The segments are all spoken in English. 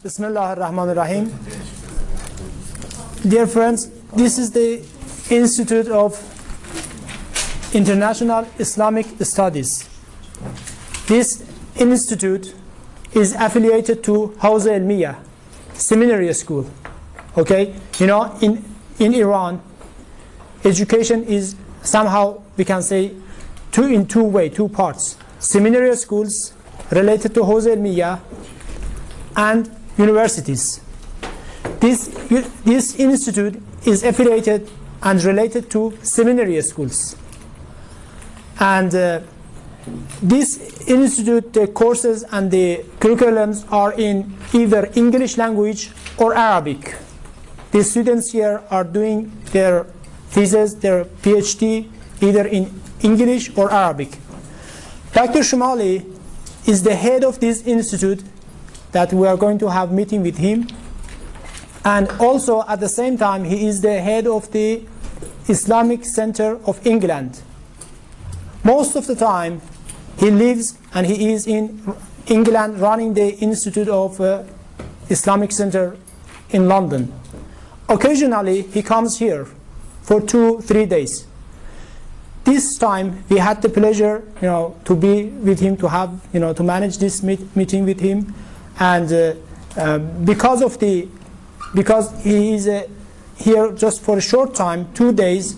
Bismillah ar-Rahman ar-Rahim. Dear friends, this is the Institute of International Islamic Studies. This institute is affiliated to Hawza Ilmiya Seminary School. Okay, you know, in Iran, education is somehow, we can say, two parts. Seminary schools related to Hawza Ilmiya and universities. This institute is affiliated and related to seminary schools. And this institute, the courses and the curriculums are in either English language or Arabic. The students here are doing their thesis, their PhD, either in English or Arabic. Dr. Shomali is the head of this institute that we are going to have a meeting with him. And also at the same time, he is the head of the Islamic Center of England. Most of the time, he lives and he is in England running the Institute of Islamic Center in London. Occasionally, he comes here for 2-3 days. This time, we had the pleasure, to be with him, to have, to manage this meeting with him. And because he is here just for a short time, 2 days,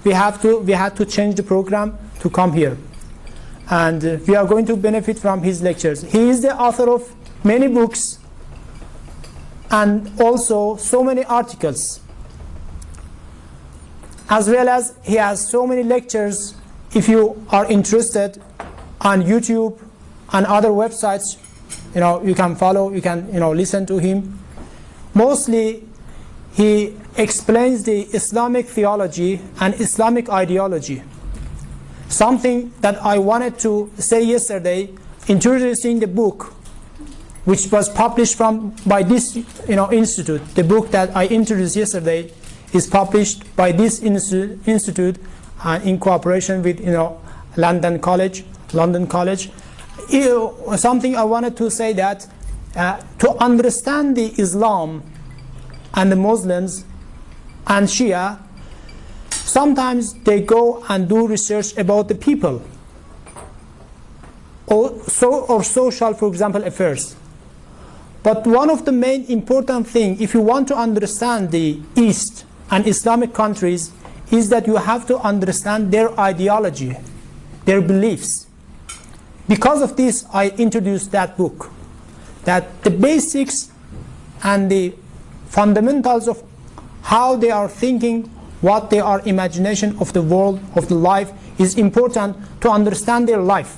we had to change the program to come here. And we are going to benefit from his lectures. He is the author of many books and also so many articles. As well as he has so many lectures. If you are interested, on YouTube and other websites, you can follow, you can listen to him. Mostly he explains the Islamic theology and Islamic ideology. Something that I wanted to say yesterday, introducing the book which was published by this institute. The book that I introduced yesterday is published by this institute in cooperation with London College. Something I wanted to say that to understand the Islam and the Muslims and Shia, sometimes they go and do research about the people or social, for example, affairs. But one of the main important things, if you want to understand the East and Islamic countries, is that you have to understand their ideology, their beliefs. Because of this, I introduced that book, that the basics and the fundamentals of how they are thinking, what they are imagination of the world, of the life, is important to understand their life.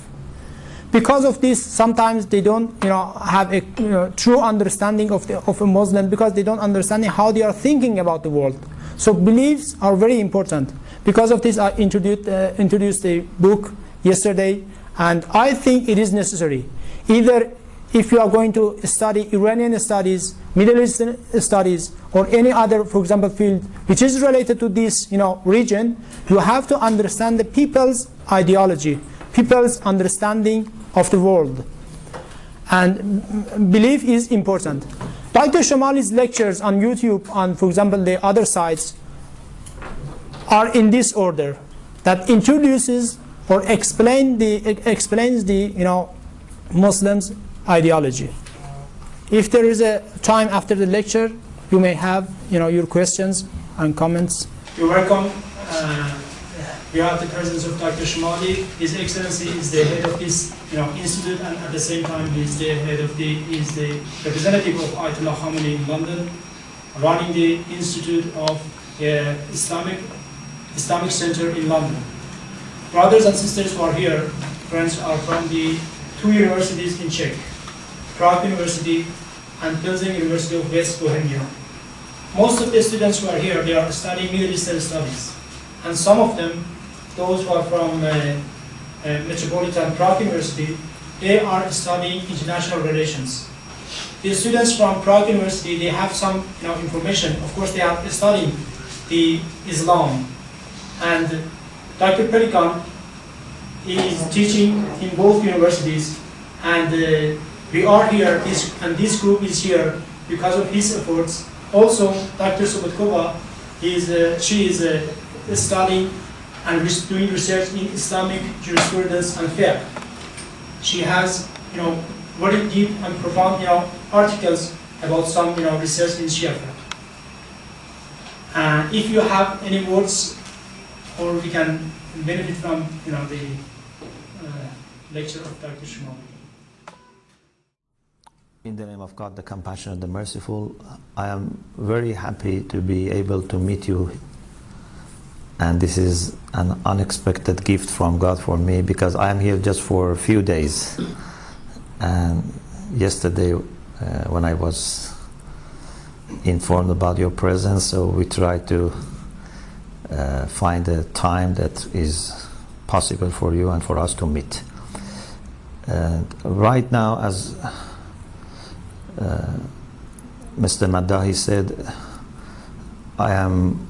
Because of this, sometimes they don't have a true understanding of a Muslim, because they don't understand how they are thinking about the world. So beliefs are very important. Because of this, I introduced a book yesterday. And I think it is necessary. Either if you are going to study Iranian studies, Middle Eastern studies, or any other, for example, field which is related to this region, you have to understand the people's ideology, people's understanding of the world. And belief is important. Dr. Shomali's lectures on YouTube, on, for example, the other sites, are in this order, that introduces or explains the Muslims' ideology. If there is a time after the lecture, you may have your questions and comments. You're welcome. We have the presence of Dr. Shomali. His Excellency is the head of this institute, and at the same time he is the representative of Ayatollah Khamenei in London, running the Institute of Islamic Center in London. Brothers and sisters who are here, friends, are from the two universities in Czech, Prague University and Pilsen University of West Bohemia. Most of the students who are here, they are studying Middle Eastern studies. And some of them, those who are from Metropolitan Prague University, they are studying international relations. The students from Prague University, they have some information. Of course, they are studying the Islam. And Dr. Pelikan is teaching in both universities, and we are here, and this group is here because of his efforts. Also, Dr. Sobotkova, she is studying and doing research in Islamic jurisprudence and fiqh. She has, very deep and profound, articles about some, research in Shia fiqh. And if you have any words, or we can benefit from, the lecture of Dr. Shomali. In the name of God, the compassionate, the merciful, I am very happy to be able to meet you. And this is an unexpected gift from God for me, because I am here just for a few days. And yesterday, when I was informed about your presence, so we tried to find a time that is possible for you and for us to meet. And right now, as Mr. Maddahi said, I am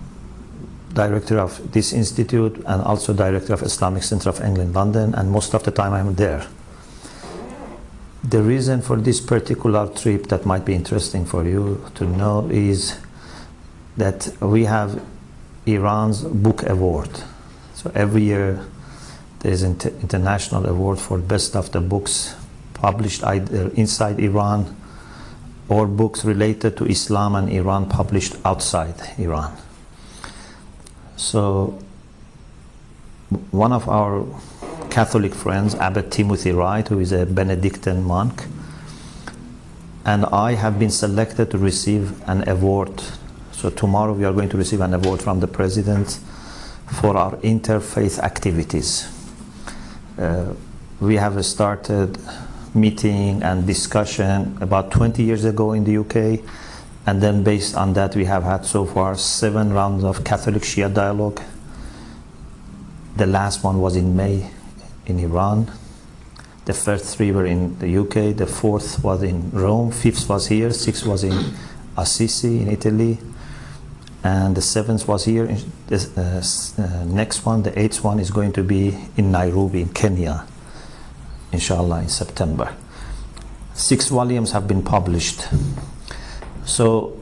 director of this institute and also director of Islamic Center of England, London, and most of the time I'm there. The reason for this particular trip that might be interesting for you to know is that we have Iran's book award. So every year there is an international award for best of the books published either inside Iran or books related to Islam and Iran published outside Iran. So one of our Catholic friends, Abbot Timothy Wright, who is a Benedictine monk, and I have been selected to receive an award. So tomorrow we are going to receive an award from the President for our interfaith activities. We have started meeting and discussion about 20 years ago in the UK, and then based on that we have had so far 7 rounds of Catholic Shia dialogue. The last one was in May in Iran. The first 3 were in the UK, the 4th was in Rome, 5th was here, 6th was in Assisi in Italy, and the 7th was here. Next one, the 8th one, is going to be in Nairobi in Kenya, inshallah, in September. 6 volumes have been published. So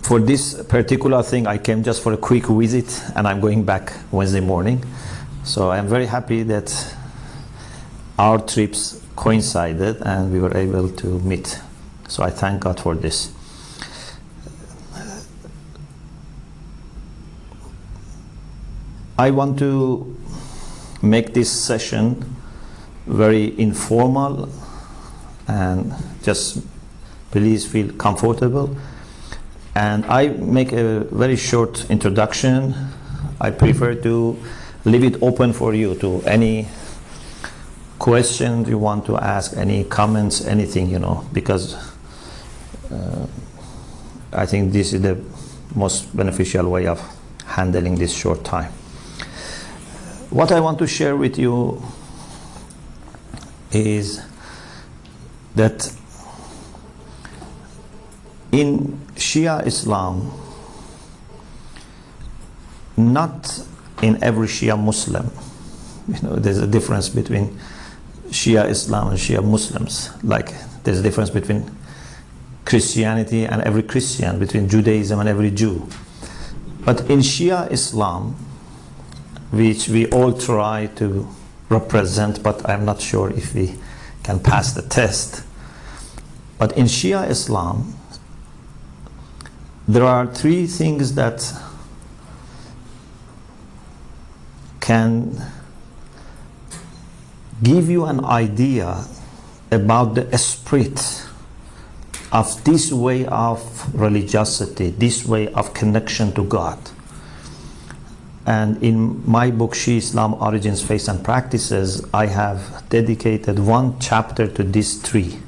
for this particular thing, I came just for a quick visit, and I'm going back Wednesday morning. So I'm very happy that our trips coincided and we were able to meet. So I thank God for this. I want to make this session very informal, and just please feel comfortable. And I make a very short introduction. I prefer to leave it open for you to any questions you want to ask, any comments, anything, because I think this is the most beneficial way of handling this short time. What I want to share with you is that in Shia Islam, not in every Shia Muslim, there's a difference between Shia Islam and Shia Muslims, like there's a difference between Christianity and every Christian, between Judaism and every Jew. But in Shia Islam, which we all try to represent, but I'm not sure if we can pass the test. But in Shia Islam, there are 3 things that can give you an idea about the spirit of this way of religiosity, this way of connection to God. And in my book, Shia Islam, Origins, Faith and Practices, I have dedicated 1 chapter to these 3.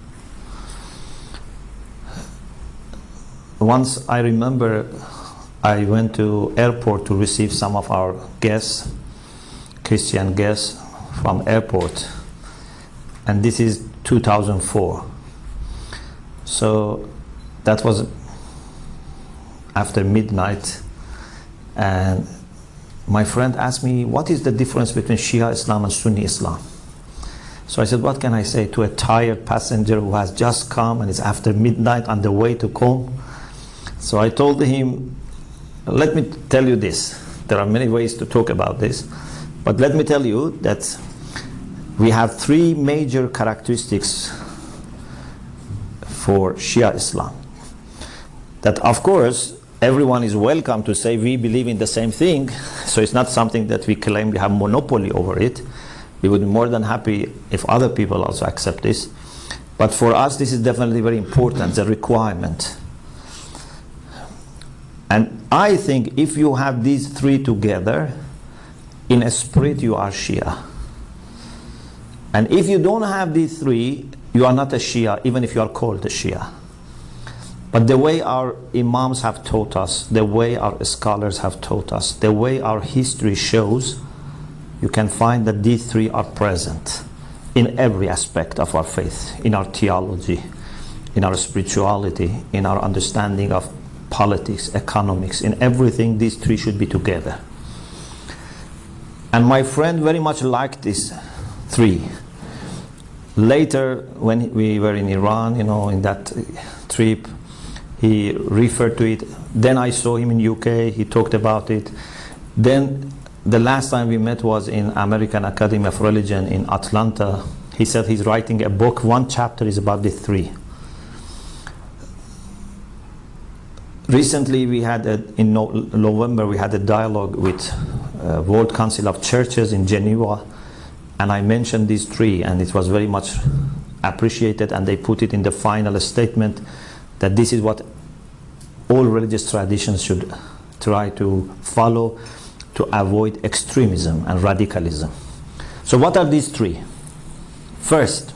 Once I remember I went to airport to receive some of our guests, Christian guests from airport, and this is 2004. So that was after midnight, and my friend asked me, what is the difference between Shia Islam and Sunni Islam? So I said, what can I say to a tired passenger who has just come and is after midnight on the way to Qom? So I told him, let me tell you this. There are many ways to talk about this, but let me tell you that we have three major characteristics for Shia Islam. That of course, everyone is welcome to say we believe in the same thing, so it's not something that we claim we have monopoly over it. We would be more than happy if other people also accept this. But for us, this is definitely very important, the requirement. And I think if you have these three together, in a spirit you are Shia. And if you don't have these three, you are not a Shia, even if you are called a Shia. But the way our Imams have taught us, the way our scholars have taught us, the way our history shows, you can find that these three are present in every aspect of our faith, in our theology, in our spirituality, in our understanding of politics, economics, in everything. These three should be together. And my friend very much liked these three. Later, when we were in Iran, in that trip, he referred to it. Then I saw him in UK, he talked about it. Then the last time we met was in American Academy of Religion in Atlanta. He said he's writing a book, one chapter is about the three. Recently we had, in November, we had a dialogue with World Council of Churches in Geneva, and I mentioned these three, and it was very much appreciated, and they put it in the final statement that this is what all religious traditions should try to follow to avoid extremism and radicalism. So what are these three? First,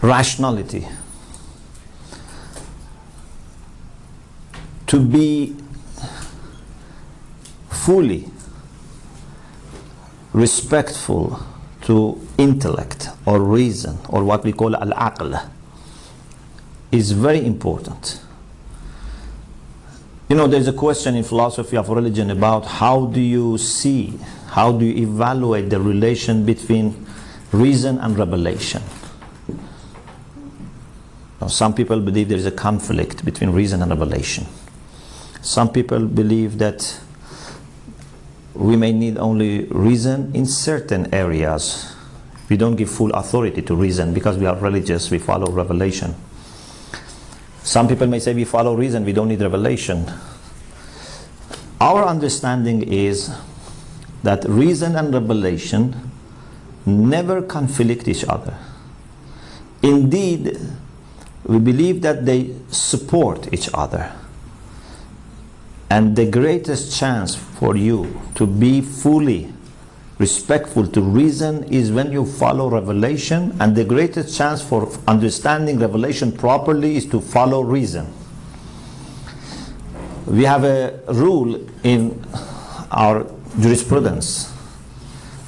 rationality. To be fully respectful to intellect or reason, or what we call al-aql, is very important. There's a question in philosophy of religion about how do you evaluate the relation between reason and revelation. Now, some people believe there is a conflict between reason and revelation. Some people believe that we may need only reason in certain areas. We don't give full authority to reason because we are religious, we follow revelation. Some people may say we follow reason, we don't need revelation. Our understanding is that reason and revelation never conflict each other. Indeed, we believe that they support each other. And the greatest chance for you to be fully respectful to reason is when you follow revelation, and the greatest chance for understanding revelation properly is to follow reason. We have a rule in our jurisprudence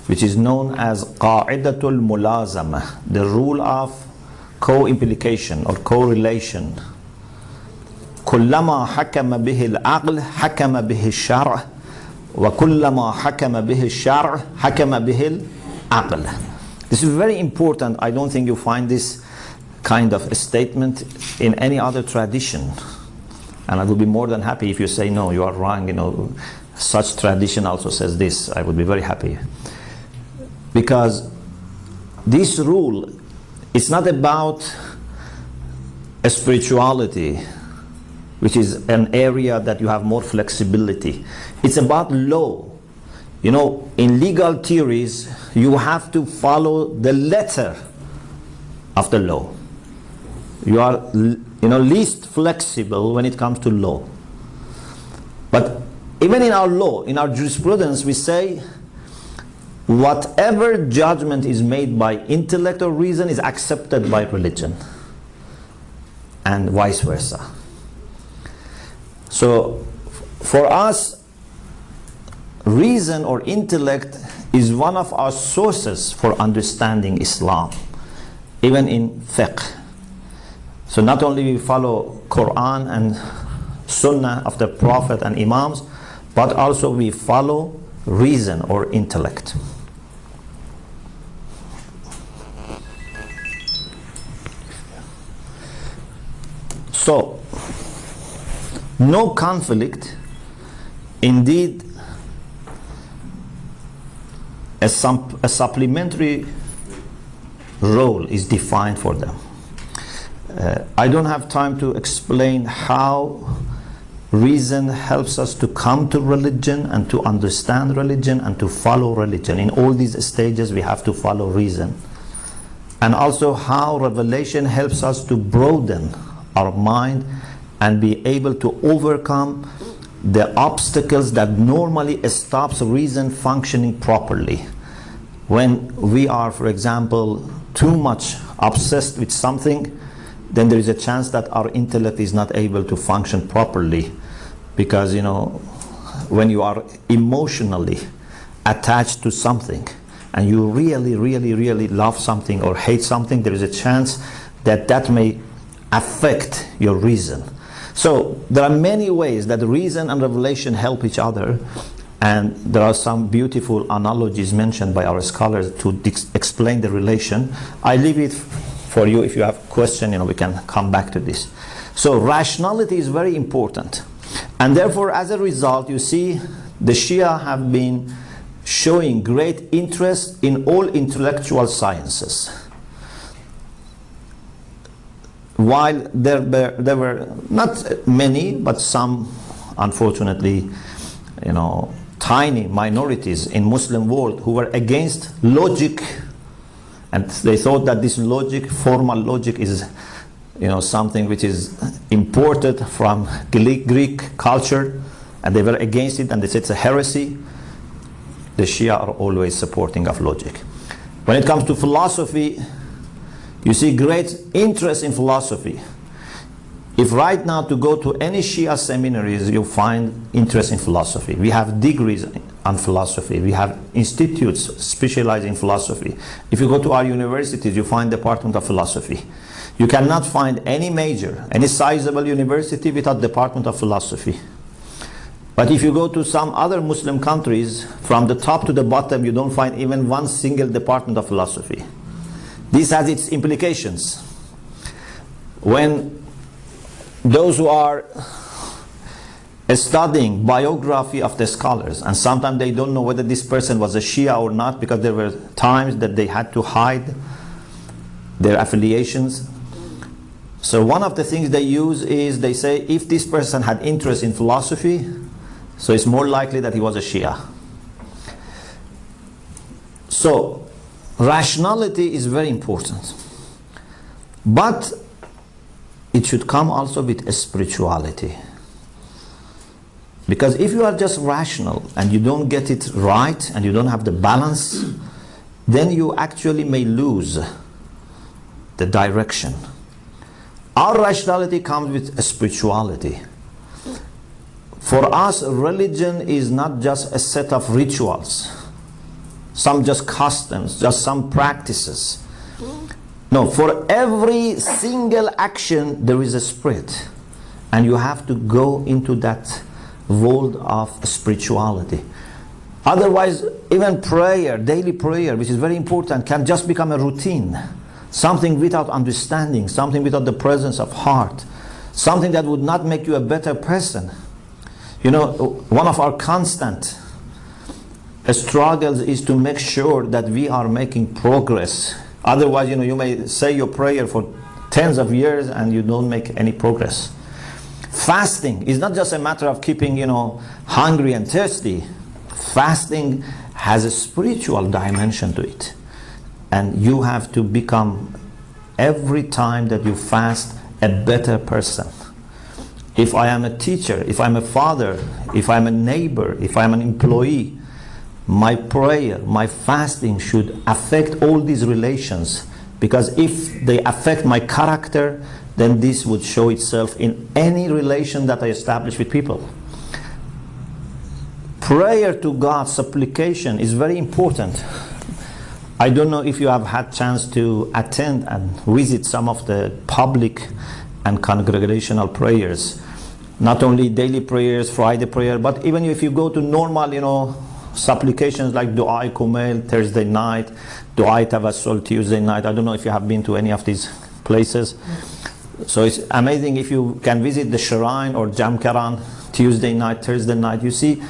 which is known as qa'idatul mulazama, the rule of co-implication or correlation. كلما حكم به العقل حكم به الشرع وكلما حكم به الشرع حكم به العقل. This is very important. I don't think you find this kind of a statement in any other tradition, and I would be more than happy if you say no, you are wrong, such tradition also says this. I would be very happy, because this rule is not about a spirituality which is an area that you have more flexibility. It's about law. In legal theories, you have to follow the letter of the law. You are, least flexible when it comes to law. But even in our law, in our jurisprudence, we say whatever judgment is made by intellect or reason is accepted by religion, and vice versa. So for us, reason or intellect is one of our sources for understanding Islam, even in fiqh. So not only we follow Quran and Sunnah of the Prophet and Imams, but also we follow reason or intellect. So, no conflict, indeed a supplementary role is defined for them. I don't have time to explain how reason helps us to come to religion and to understand religion and to follow religion. In all these stages we have to follow reason. And also how revelation helps us to broaden our mind and be able to overcome the obstacles that normally stops reason functioning properly. When we are, for example, too much obsessed with something, then there is a chance that our intellect is not able to function properly, because when you are emotionally attached to something and you really love something or hate something, there is a chance that that may affect your reason. So there are many ways that reason and revelation help each other, and there are some beautiful analogies mentioned by our scholars to explain the relation. I leave it for you. If you have a question, we can come back to this. So rationality is very important, and therefore as a result you see the Shia have been showing great interest in all intellectual sciences. While there were not many, but some, unfortunately, tiny minorities in Muslim world who were against logic, and they thought that this logic, formal logic, is something which is imported from Greek culture, and they were against it, and they said it's a heresy. The Shia are always supporting of logic. When it comes to philosophy, you see great interest in philosophy. If right now to go to any Shia seminaries, you find interest in philosophy. We have degrees on philosophy. We have institutes specialized in philosophy. If you go to our universities, you find department of philosophy. You cannot find any major, any sizable university without department of philosophy. But if you go to some other Muslim countries, from the top to the bottom, you don't find even one single department of philosophy. This has its implications. When those who are studying biography of the scholars, and sometimes they don't know whether this person was a Shia or not, because there were times that they had to hide their affiliations. So one of the things they use is, they say, if this person had interest in philosophy, so it's more likely that he was a Shia. So rationality is very important, but it should come also with a spirituality. Because if you are just rational and you don't get it right and you don't have the balance, then you actually may lose the direction. Our rationality comes with a spirituality. For us, religion is not just a set of rituals, some just customs, just some practices. No, for every single action there is a spirit, and you have to go into that world of spirituality. Otherwise, even prayer, daily prayer, which is very important, can just become a routine, something without understanding, something without the presence of heart, something that would not make you a better person. One of our constant struggles is to make sure that we are making progress. Otherwise, you may say your prayer for tens of years and you don't make any progress. Fasting is not just a matter of keeping, hungry and thirsty. Fasting has a spiritual dimension to it. And you have to become, every time that you fast, a better person. If I am a teacher, if I'm a father, if I'm a neighbor, if I'm an employee, my prayer, my fasting should affect all these relations, because if they affect my character, then this would show itself in any relation that I establish with people. Prayer to God, supplication, is very important. I don't know if you have had chance to attend and visit some of the public and congregational prayers. not only daily prayers, Friday prayer, but even if you go to normal, supplications like Dua Kumail Thursday night, Dua Tawassul Tuesday night. I don't know if you have been to any of these places. So it's amazing if you can visit the shrine or Jamkaran Tuesday night, Thursday night. You see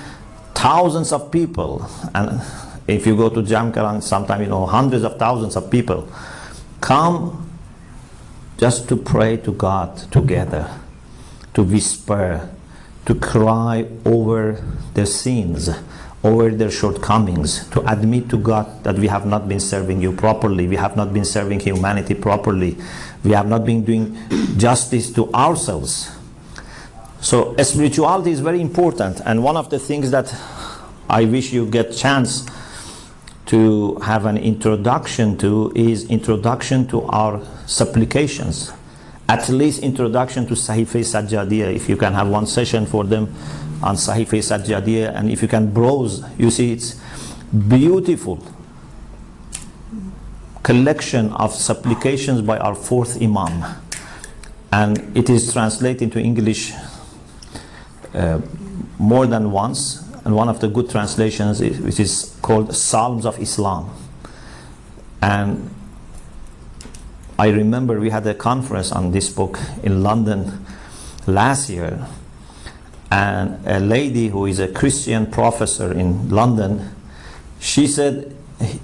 thousands of people, and if you go to Jamkaran, sometimes hundreds of thousands of people come just to pray to God together, to whisper, to cry over their sins, over their shortcomings, to admit to God that we have not been serving you properly, we have not been serving humanity properly, we have not been doing justice to ourselves. So spirituality is very important, and one of the things that I wish you get chance to have an introduction to is introduction to our supplications, at least introduction to Sahifa Sajjadiyya. If you can have one session for them on Sahifa Sajjadiyya, and if you can browse, you see it's beautiful collection of supplications by our fourth Imam, and it is translated into English more than once, and one of the good translations which is called Psalms of Islam. And I remember we had a conference on this book in London last year, and a lady who is a Christian professor in London, she said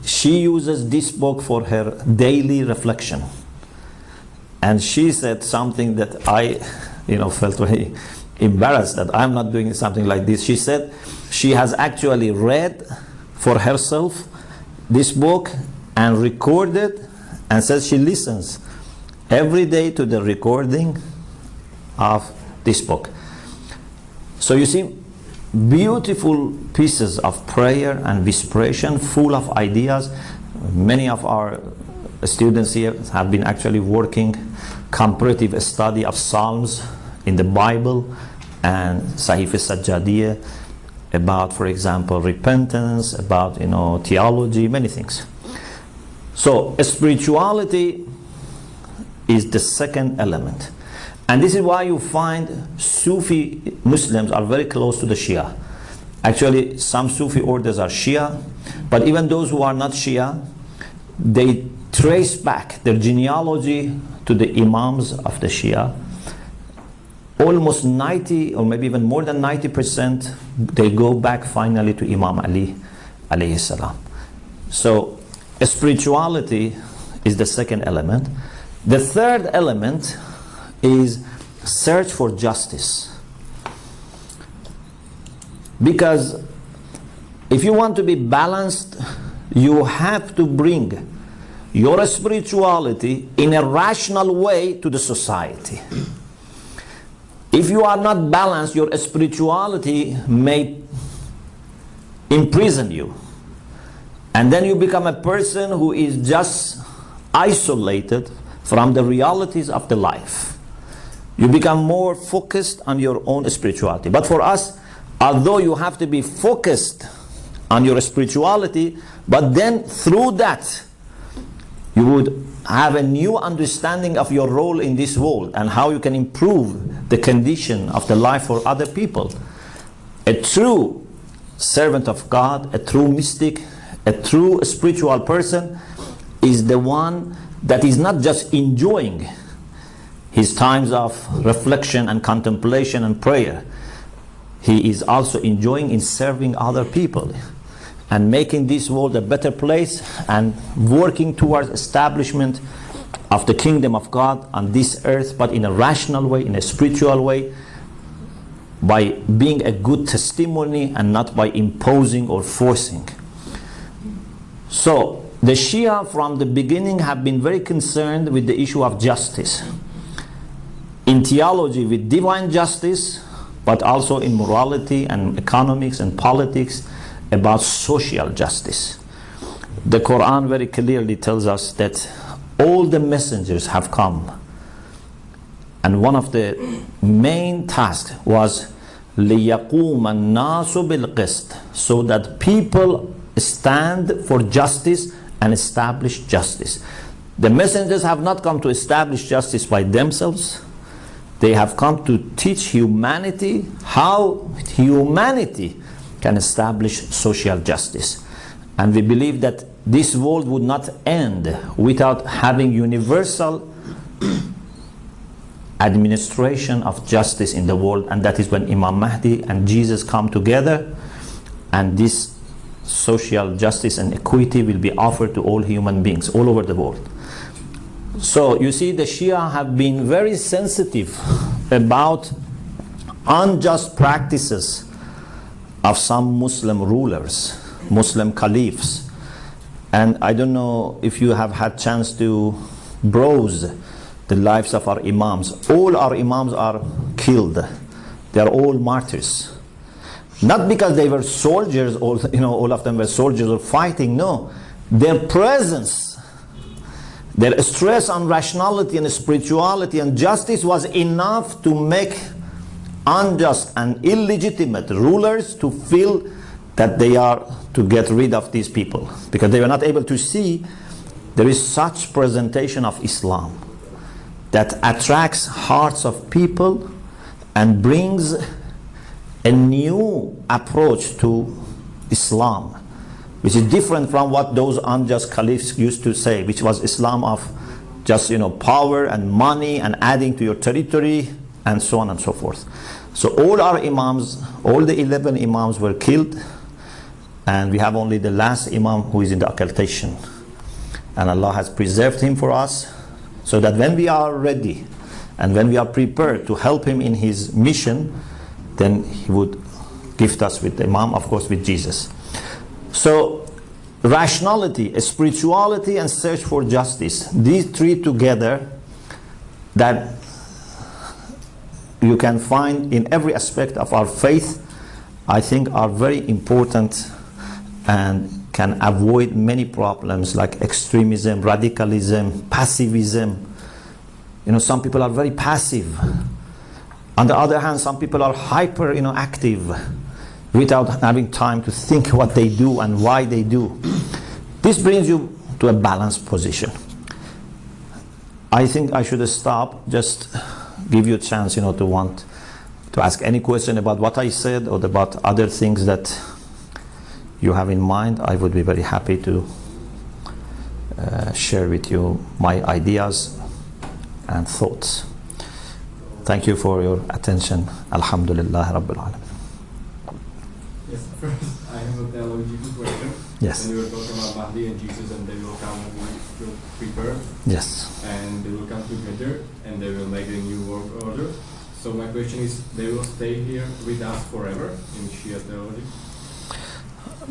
she uses this book for her daily reflection. And she said something that I felt very embarrassed that I'm not doing something like this. She said she has actually read for herself this book and recorded, and says she listens every day to the recording of this book. So you see, beautiful pieces of prayer and whisperation, full of ideas. Many of our students here have been actually working comparative study of Psalms in the Bible and Sahifa Sajjadiyya, about, for example, repentance, about theology, many things. So spirituality is the second element, and this is why you find Sufi Muslims are very close to the Shia. Actually, some Sufi orders are Shia, but even those who are not Shia, they trace back their genealogy to the Imams of the Shia. Almost 90 or maybe even more than 90%, they go back finally to Imam Ali alayhi salam. So spirituality is the second element. The third element is search for justice. Because if you want to be balanced, you have to bring your spirituality in a rational way to the society. If you are not balanced, your spirituality may imprison you. And then you become a person who is just isolated from the realities of the life. You become more focused on your own spirituality. But for us, although you have to be focused on your spirituality, but then through that, you would have a new understanding of your role in this world and how you can improve the condition of the life for other people. A true servant of God, a true mystic, a true spiritual person is the one that is not just enjoying his times of reflection and contemplation and prayer. He is also enjoying in serving other people and making this world a better place and working towards establishment of the kingdom of God on this earth, but in a rational way, in a spiritual way, by being a good testimony and not by imposing or forcing. So the Shia from the beginning have been very concerned with the issue of justice. In theology with divine justice, but also in morality and economics and politics, about social justice. The Quran very clearly tells us that all the messengers have come, and one of the main tasks was لِيَقُومَ النَّاسُ بِالْقِسْطِ, so that people stand for justice and establish justice. The messengers have not come to establish justice by themselves. They have come to teach humanity how humanity can establish social justice. And we believe that this world would not end without having universal administration of justice in the world, and that is when Imam Mahdi and Jesus come together, and this social justice and equity will be offered to all human beings all over the world. So you see, the Shia have been very sensitive about unjust practices of some Muslim rulers, Muslim caliphs. And I don't know if you have had chance to browse the lives of our imams. All our imams are killed. They are all martyrs. Not because they were soldiers, all, all of them were soldiers or fighting, no. Their presence, their stress on rationality and spirituality and justice was enough to make unjust and illegitimate rulers to feel that they are to get rid of these people, because they were not able to see there is such presentation of Islam that attracts hearts of people and brings a new approach to Islam, which is different from what those unjust caliphs used to say, which was Islam of just power and money and adding to your territory and so on and so forth. So all our imams, all the 11 imams were killed, and we have only the last imam who is in the occultation, and Allah has preserved him for us, so that when we are ready and when we are prepared to help him in his mission, then he would gift us with the imam, of course with Jesus. So rationality, spirituality, and search for justice, these three together, that you can find in every aspect of our faith, I think are very important and can avoid many problems like extremism, radicalism, passivism. Some people are very passive. On the other hand, some people are hyper active without having time to think what they do and why they do. This brings you to a balanced position. I think I should stop, just give you a chance to want to ask any question about what I said or about other things that you have in mind. I would be very happy to share with you my ideas and thoughts. Thank you for your attention. Alhamdulillah Rabbil Alamin. Yes, first I have a theological question. Yes. When you were talking about Mahdi and Jesus, and they will come and will prepare. Yes. And they will come together and they will make a new world order. So my question is, they will stay here with us forever in Shia theology?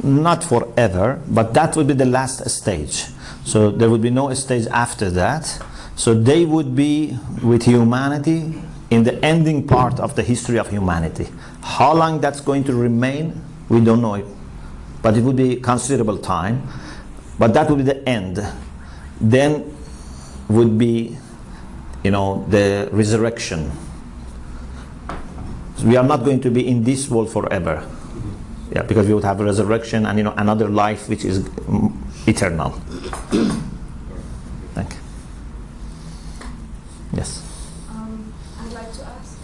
Not forever, but that would be the last stage. So there would be no stage after that. So they would be with humanity in the ending part of the history of humanity. How long that's going to remain, we don't know it. But it would be considerable time. But that would be the end. Then would be, the resurrection. So we are not going to be in this world forever. Yeah, because we would have a resurrection and another life which is eternal. Thank you. Yes. I'd like to ask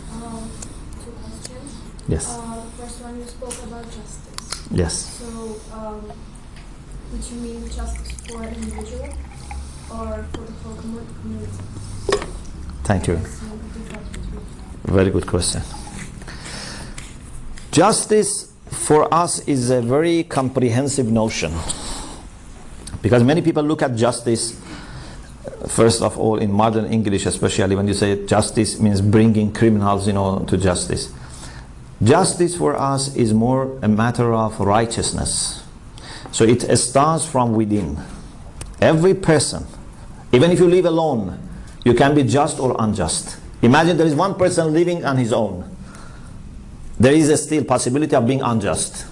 2 questions. Yes. The first one, you spoke about justice. Yes. So, would you mean justice for an individual or for the whole community? Thank you. What's the difference between? Very good question. Justice for us is a very comprehensive notion, because many people look at justice, first of all, in modern English, especially when you say justice means bringing criminals, to justice. Justice for us is more a matter of righteousness. So it starts from within. Every person, even if you live alone, you can be just or unjust. Imagine there is one person living on his own. There is a still possibility of being unjust.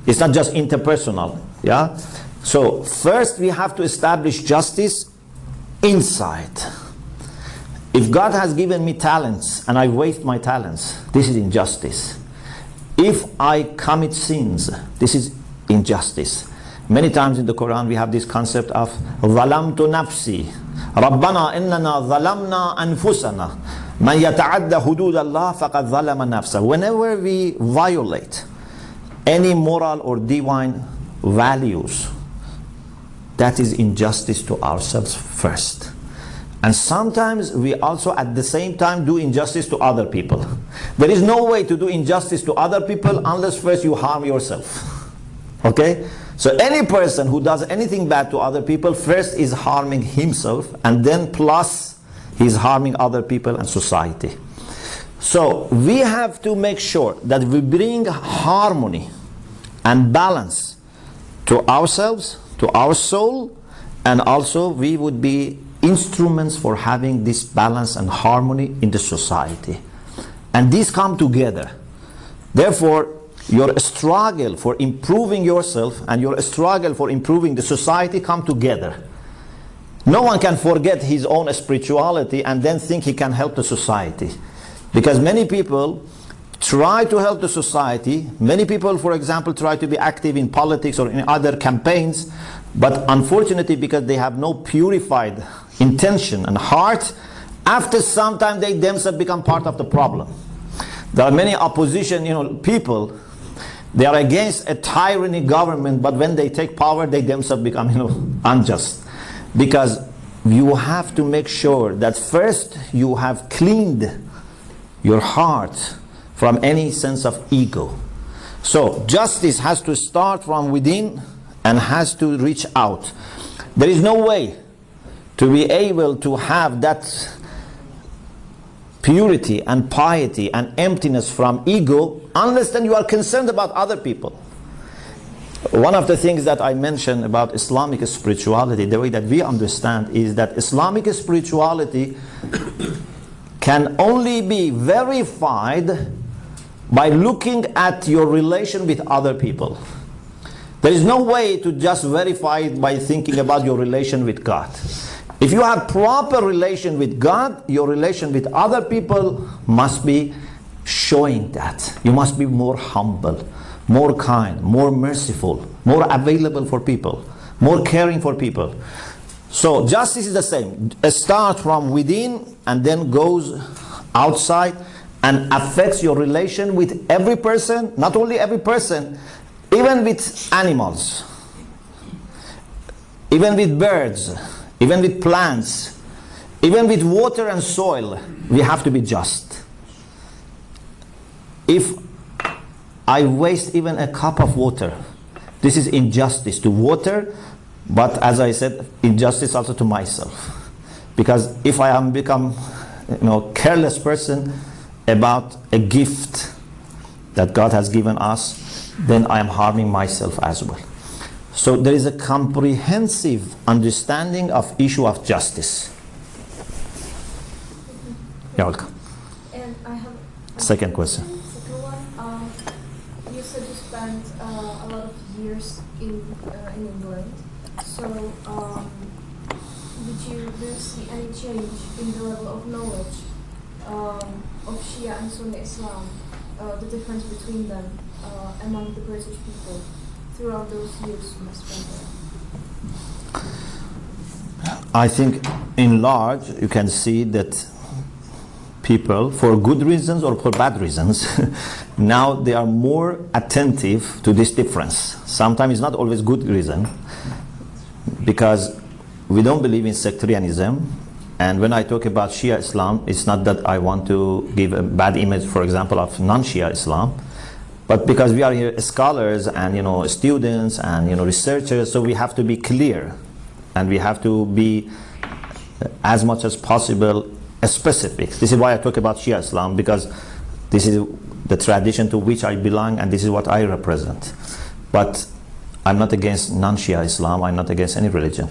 It's not just interpersonal. Yeah. So first we have to establish justice inside. If God has given me talents and I waste my talents, this is injustice. If I commit sins, this is injustice. Many times in the Quran we have this concept of ظَلَمْتُ نَفْسِي رَبَّنَا إِنَّنَا ظَلَمْنَا أَنفُسَنَا من يتعدى حدود الله فقد ظلم نفسه. Whenever we violate any moral or divine values, that is injustice to ourselves first. And sometimes we also at the same time do injustice to other people. There is no way to do injustice to other people unless first you harm yourself. Okay? So any person who does anything bad to other people first is harming himself, and then plus he's harming other people and society. So we have to make sure that we bring harmony and balance to ourselves, to our soul, and also we would be instruments for having this balance and harmony in the society. And these come together. Therefore, your struggle for improving yourself and your struggle for improving the society come together. No one can forget his own spirituality and then think he can help the society. Because many people try to help the society. Many people, for example, try to be active in politics or in other campaigns, but unfortunately, because they have no purified intention and heart, after some time they themselves become part of the problem. There are many opposition, people. They are against a tyranny government, but when they take power, they themselves become, unjust. Because you have to make sure that first you have cleaned your heart from any sense of ego. So justice has to start from within and has to reach out. There is no way to be able to have that purity and piety and emptiness from ego unless then you are concerned about other people. One of the things that I mentioned about Islamic spirituality, the way that we understand, is that Islamic spirituality can only be verified by looking at your relation with other people. There is no way to just verify it by thinking about your relation with God. If you have proper relation with God, your relation with other people must be showing that. You must be more humble, more kind, more merciful, more available for people, more caring for people. So justice is the same. It starts from within and then goes outside and affects your relation with every person, not only every person, even with animals, even with birds, even with plants, even with water and soil. We have to be just. If I waste even a cup of water, this is injustice to water, but as I said, injustice also to myself. Because if I am become careless person about a gift that God has given us, then I am harming myself as well. So there is a comprehensive understanding of issue of justice. You're welcome. And I have Second question. Second one. You said you spent a lot of years in England. So do you see any change in the level of knowledge of Shia and Sunni Islam, the difference between them among the British people throughout those years you have spent there? I think in large you can see that people, for good reasons or for bad reasons, now they are more attentive to this difference. Sometimes it's not always good reason, because we don't believe in sectarianism. And when I talk about Shia Islam, it's not that I want to give a bad image, for example, of non-Shia Islam, but because we are here scholars and students and researchers, so we have to be clear and we have to be as much as possible specific. This is why I talk about Shia Islam, because this is the tradition to which I belong and this is what I represent. But I'm not against non-Shia Islam, I'm not against any religion.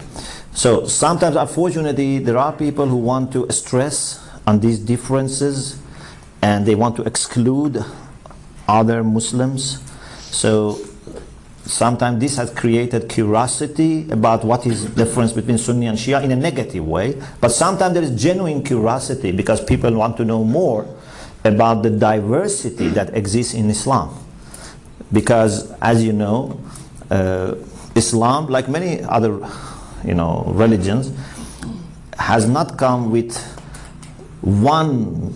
So sometimes, unfortunately, there are people who want to stress on these differences and they want to exclude other Muslims. So sometimes this has created curiosity about what is the difference between Sunni and Shia in a negative way. But sometimes there is genuine curiosity because people want to know more about the diversity that exists in Islam. Because as you know, Islam, like many other religions, has not come with one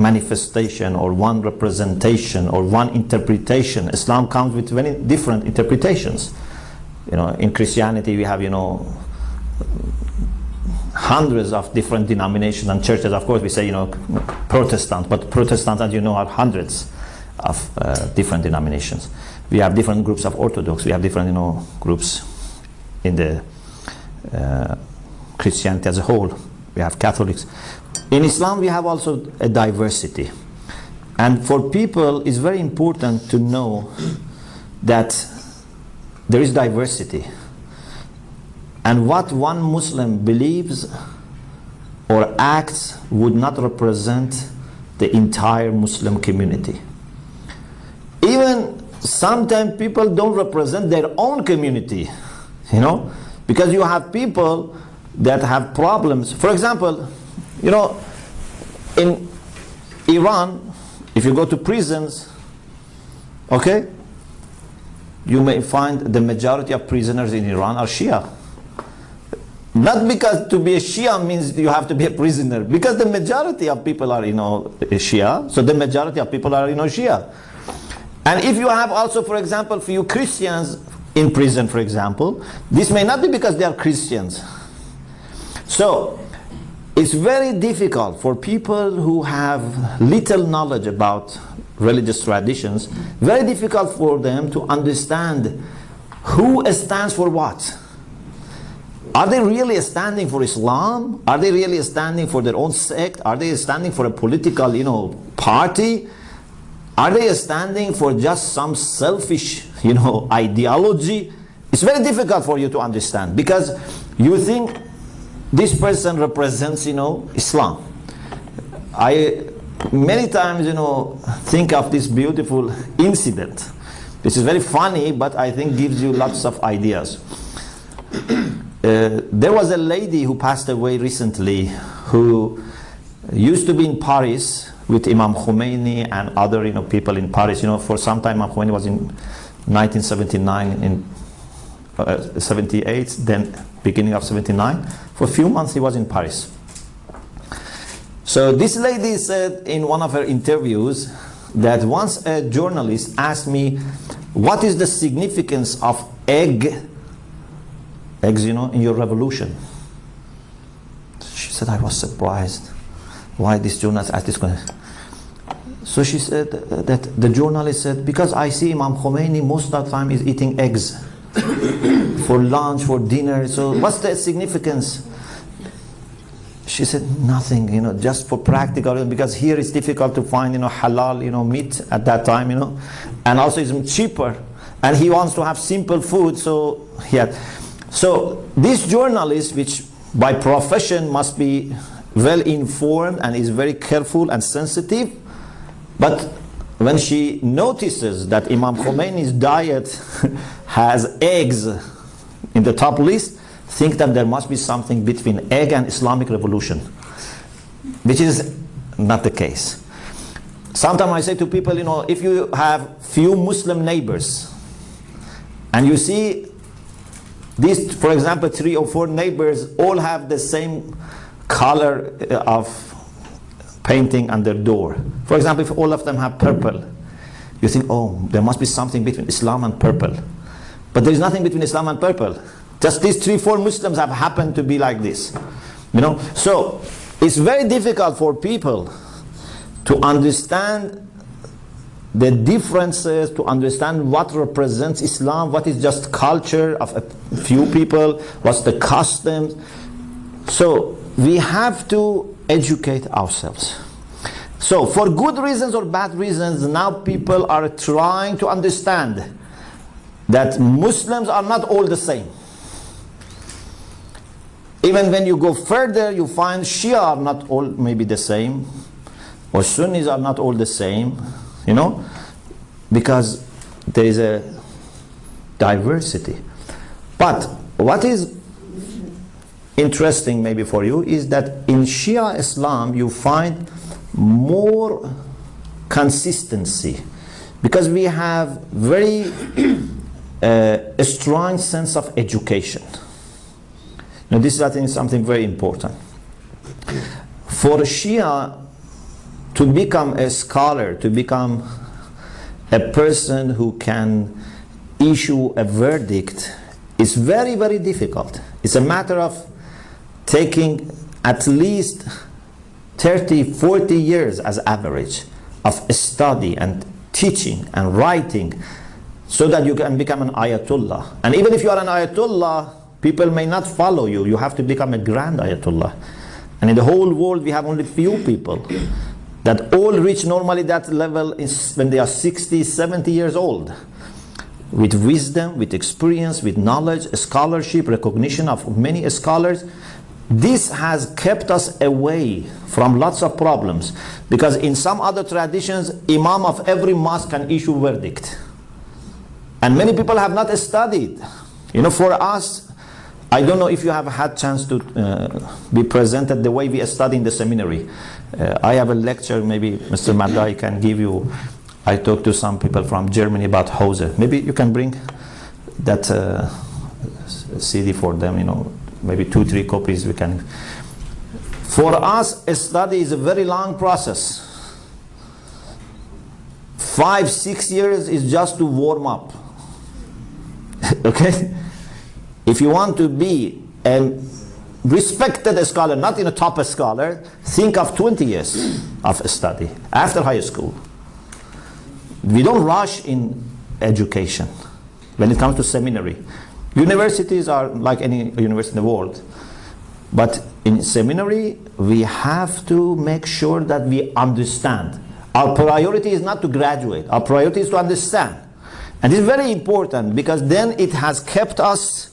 manifestation or one representation or one interpretation. Islam comes with many different interpretations. You know, in Christianity we have, you know, hundreds of different denominations and churches. Of course we say, you know, Protestant, but Protestants, as you know, are hundreds of different denominations. We have different groups of Orthodox. We have different, you know, groups in the Christianity as a whole. We have Catholics. In Islam we have also a diversity. And for people it's very important to know that there is diversity. And what one Muslim believes or acts would not represent the entire Muslim community. Even sometimes people don't represent their own community, you know, because you have people that have problems. For example, you know, in Iran, if you go to prisons, okay, you may find the majority of prisoners in Iran are Shia. Not because to be a Shia means you have to be a prisoner, because the majority of people are, you know, Shia, so the majority of people are, you know, Shia. And if you have also, for example, few Christians in prison, for example, this may not be because they are Christians. So it's very difficult for people who have little knowledge about religious traditions, very difficult for them to understand who stands for what. Are they really standing for Islam? Are they really standing for their own sect? Are they standing for a political, you know, party? Are they standing for just some selfish, you know, ideology? It's very difficult for you to understand because you think this person represents, you know, Islam. I many times, you know, think of this beautiful incident. This is very funny, but I think gives you lots of ideas. There was a lady who passed away recently who used to be in Paris with Imam Khomeini and other, you know, people in Paris. You know, for some time Imam Khomeini was in 1979, in 78, then beginning of 79. For a few months he was in Paris. So this lady said in one of her interviews that once a journalist asked me, what is the significance of eggs, you know, in your revolution? She said, I was surprised why this journalist asked this question. So she said that the journalist said, because I see Imam Khomeini most of the time is eating eggs for lunch, for dinner. So what's the significance? She said, nothing, you know, just for practical, because here it's difficult to find, you know, halal, you know, meat at that time, you know, and also it's cheaper, and he wants to have simple food, so yeah. So this journalist, which by profession must be well informed and is very careful and sensitive, but when she notices that Imam Khomeini's diet has eggs in the top list, think that there must be something between egg and Islamic revolution, which is not the case. Sometimes I say to people, you know, if you have few Muslim neighbors and you see these, for example, 3 or 4 neighbors all have the same color of painting on their door. For example, if all of them have purple, you think, oh, there must be something between Islam and purple. But there is nothing between Islam and purple. Just these 3 or 4 Muslims have happened to be like this. You know, so it's very difficult for people to understand the differences, to understand what represents Islam, what is just culture of a few people, what's the customs. So we have to educate ourselves. So for good reasons or bad reasons, now people are trying to understand that Muslims are not all the same. Even when you go further, you find Shia are not all maybe the same, or Sunnis are not all the same, you know, because there is a diversity. But what is interesting maybe for you is that in Shia Islam you find more consistency, because we have very a strong sense of education. Now this is, I think, something very important. For a Shia to become a scholar, to become a person who can issue a verdict is very, very difficult. It's a matter of taking at least 30, 40 years as average of study and teaching and writing so that you can become an ayatollah. And even if you are an ayatollah, people may not follow you. You have to become a grand ayatollah. And in the whole world, we have only few people that all reach normally that level is when they are 60, 70 years old. With wisdom, with experience, with knowledge, scholarship, recognition of many scholars. This has kept us away from lots of problems. Because in some other traditions, imam of every mosque can issue verdict. And many people have not studied. You know, for us, I don't know if you have had chance to be presented the way we study in the seminary. I have a lecture, maybe Mr. Madai can give you. I talked to some people from Germany about Hose. Maybe you can bring that CD for them, you know, maybe 2-3 copies we can. For us, a study is a very long process. 5-6 years is just to warm up. Okay? If you want to be a respected scholar, not in a top scholar, think of 20 years of study after high school. We don't rush in education when it comes to seminary. Universities are like any university in the world. But in seminary, we have to make sure that we understand. Our priority is not to graduate. Our priority is to understand. And it's very important because then it has kept us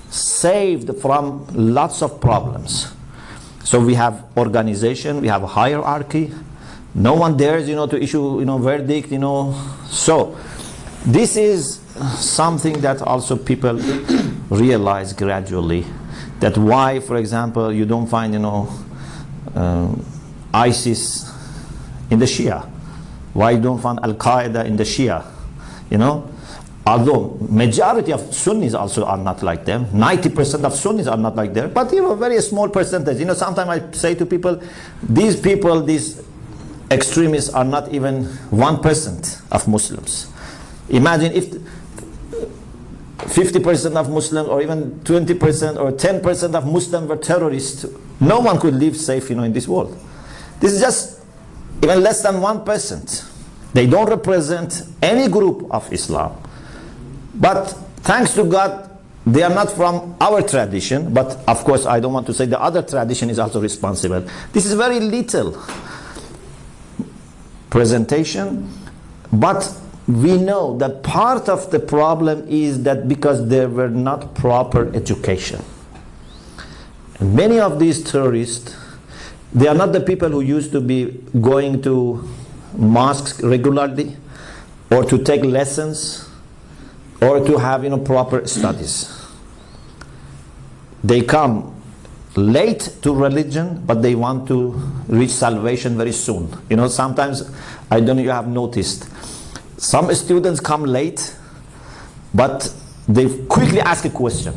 saved from lots of problems. So we have organization, we have hierarchy. No one dares, you know, to issue, you know, verdict, you know. So this is something that also people realize gradually, that why, for example, you don't find, you know, ISIS in the Shia. Why you don't find Al-Qaeda in the Shia, you know? Although majority of Sunnis also are not like them, 90% of Sunnis are not like them, but you know, very small percentage. You know, sometimes I say to people, these extremists are not even 1% of Muslims. Imagine if 50% of Muslims or even 20% or 10% of Muslims were terrorists, no one could live safe, you know, in this world. This is just even less than 1%. They don't represent any group of Islam. But thanks to God, they are not from our tradition, but of course I don't want to say the other tradition is also responsible. This is very little presentation, but we know that part of the problem is that because there were not proper education. And many of these terrorists, they are not the people who used to be going to mosques regularly or to take lessons or to have, you know, proper studies. They come late to religion, but they want to reach salvation very soon. You know, sometimes, I don't know if you have noticed, some students come late, but they quickly ask a question,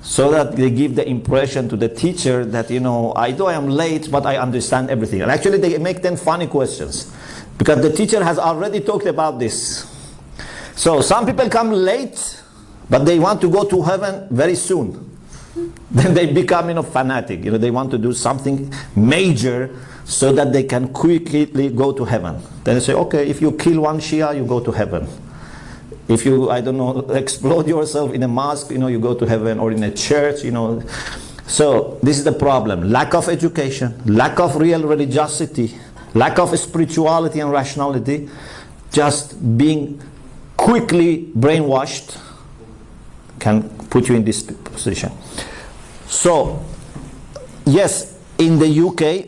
so that they give the impression to the teacher that, you know, although I am late, but I understand everything. And actually they make them funny questions, because the teacher has already talked about this. So some people come late, but they want to go to heaven very soon. Then they become, you know, fanatic. You know, they want to do something major so that they can quickly go to heaven. Then they say, okay, if you kill one Shia, you go to heaven. If you, I don't know, explode yourself in a mosque, you know, you go to heaven, or in a church, you know. So this is the problem. Lack of education, lack of real religiosity, lack of spirituality and rationality, just being quickly brainwashed can put you in this position. So, yes, in the UK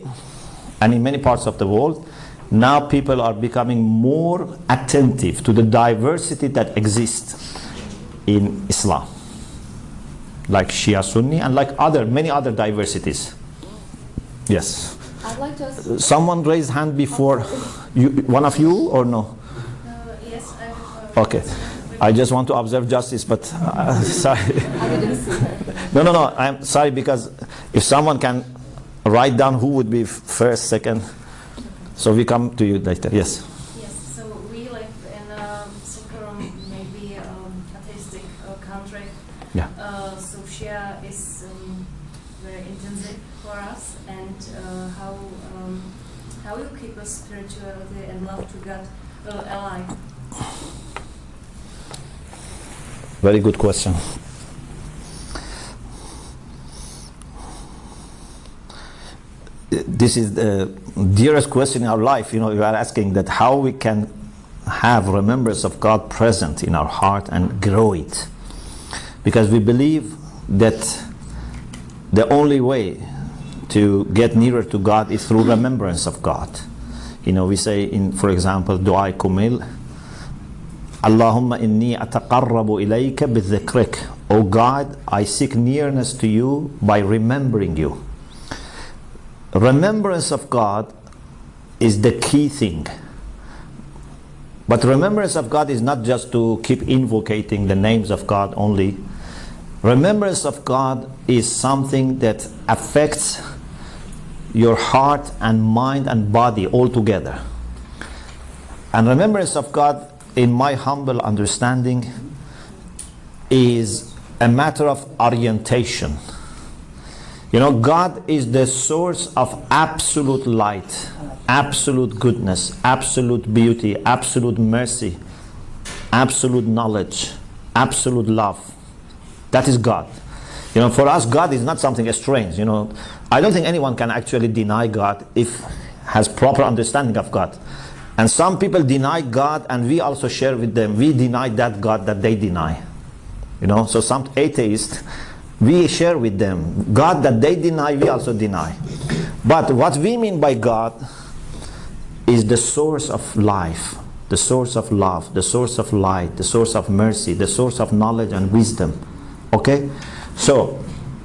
and in many parts of the world, now people are becoming more attentive to the diversity that exists in Islam, like Shia Sunni and like many other diversities. Yes. I'd like to Someone raised hand before. You, one of you or no? yes, I have Okay. I just want to observe justice, but sorry. I didn't see her. No, I'm sorry, because if someone can write down who would be first, second. So we come to you later. Yes. Yes, so we live in a secular, maybe atheistic country. Yeah. So Shia is very intensive for us, and how you keep a spirituality and love to God alive? Very good question. This is the dearest question in our life. You know, you are asking that how we can have remembrance of God present in our heart and grow it. Because we believe that the only way to get nearer to God is through remembrance of God. You know, we say in, for example, Dua Kumil, Allahumma inni ataqarrabu ilayka bidhikrik. O God, I seek nearness to you by remembering you. Remembrance of God is the key thing. But remembrance of God is not just to keep invocating the names of God only. Remembrance of God is something that affects your heart and mind and body all together. And remembrance of God, in my humble understanding, is a matter of orientation. You know, God is the source of absolute light, absolute goodness, absolute beauty, absolute mercy, absolute knowledge, absolute love. That is God. You know, for us, God is not something strange. You know, I don't think anyone can actually deny God if has proper understanding of God. And some people deny God, and we also share with them. We deny that God that they deny. You know, so some atheists, we share with them God that they deny, we also deny. But what we mean by God is the source of life, the source of love, the source of light, the source of mercy, the source of knowledge and wisdom. Okay? So,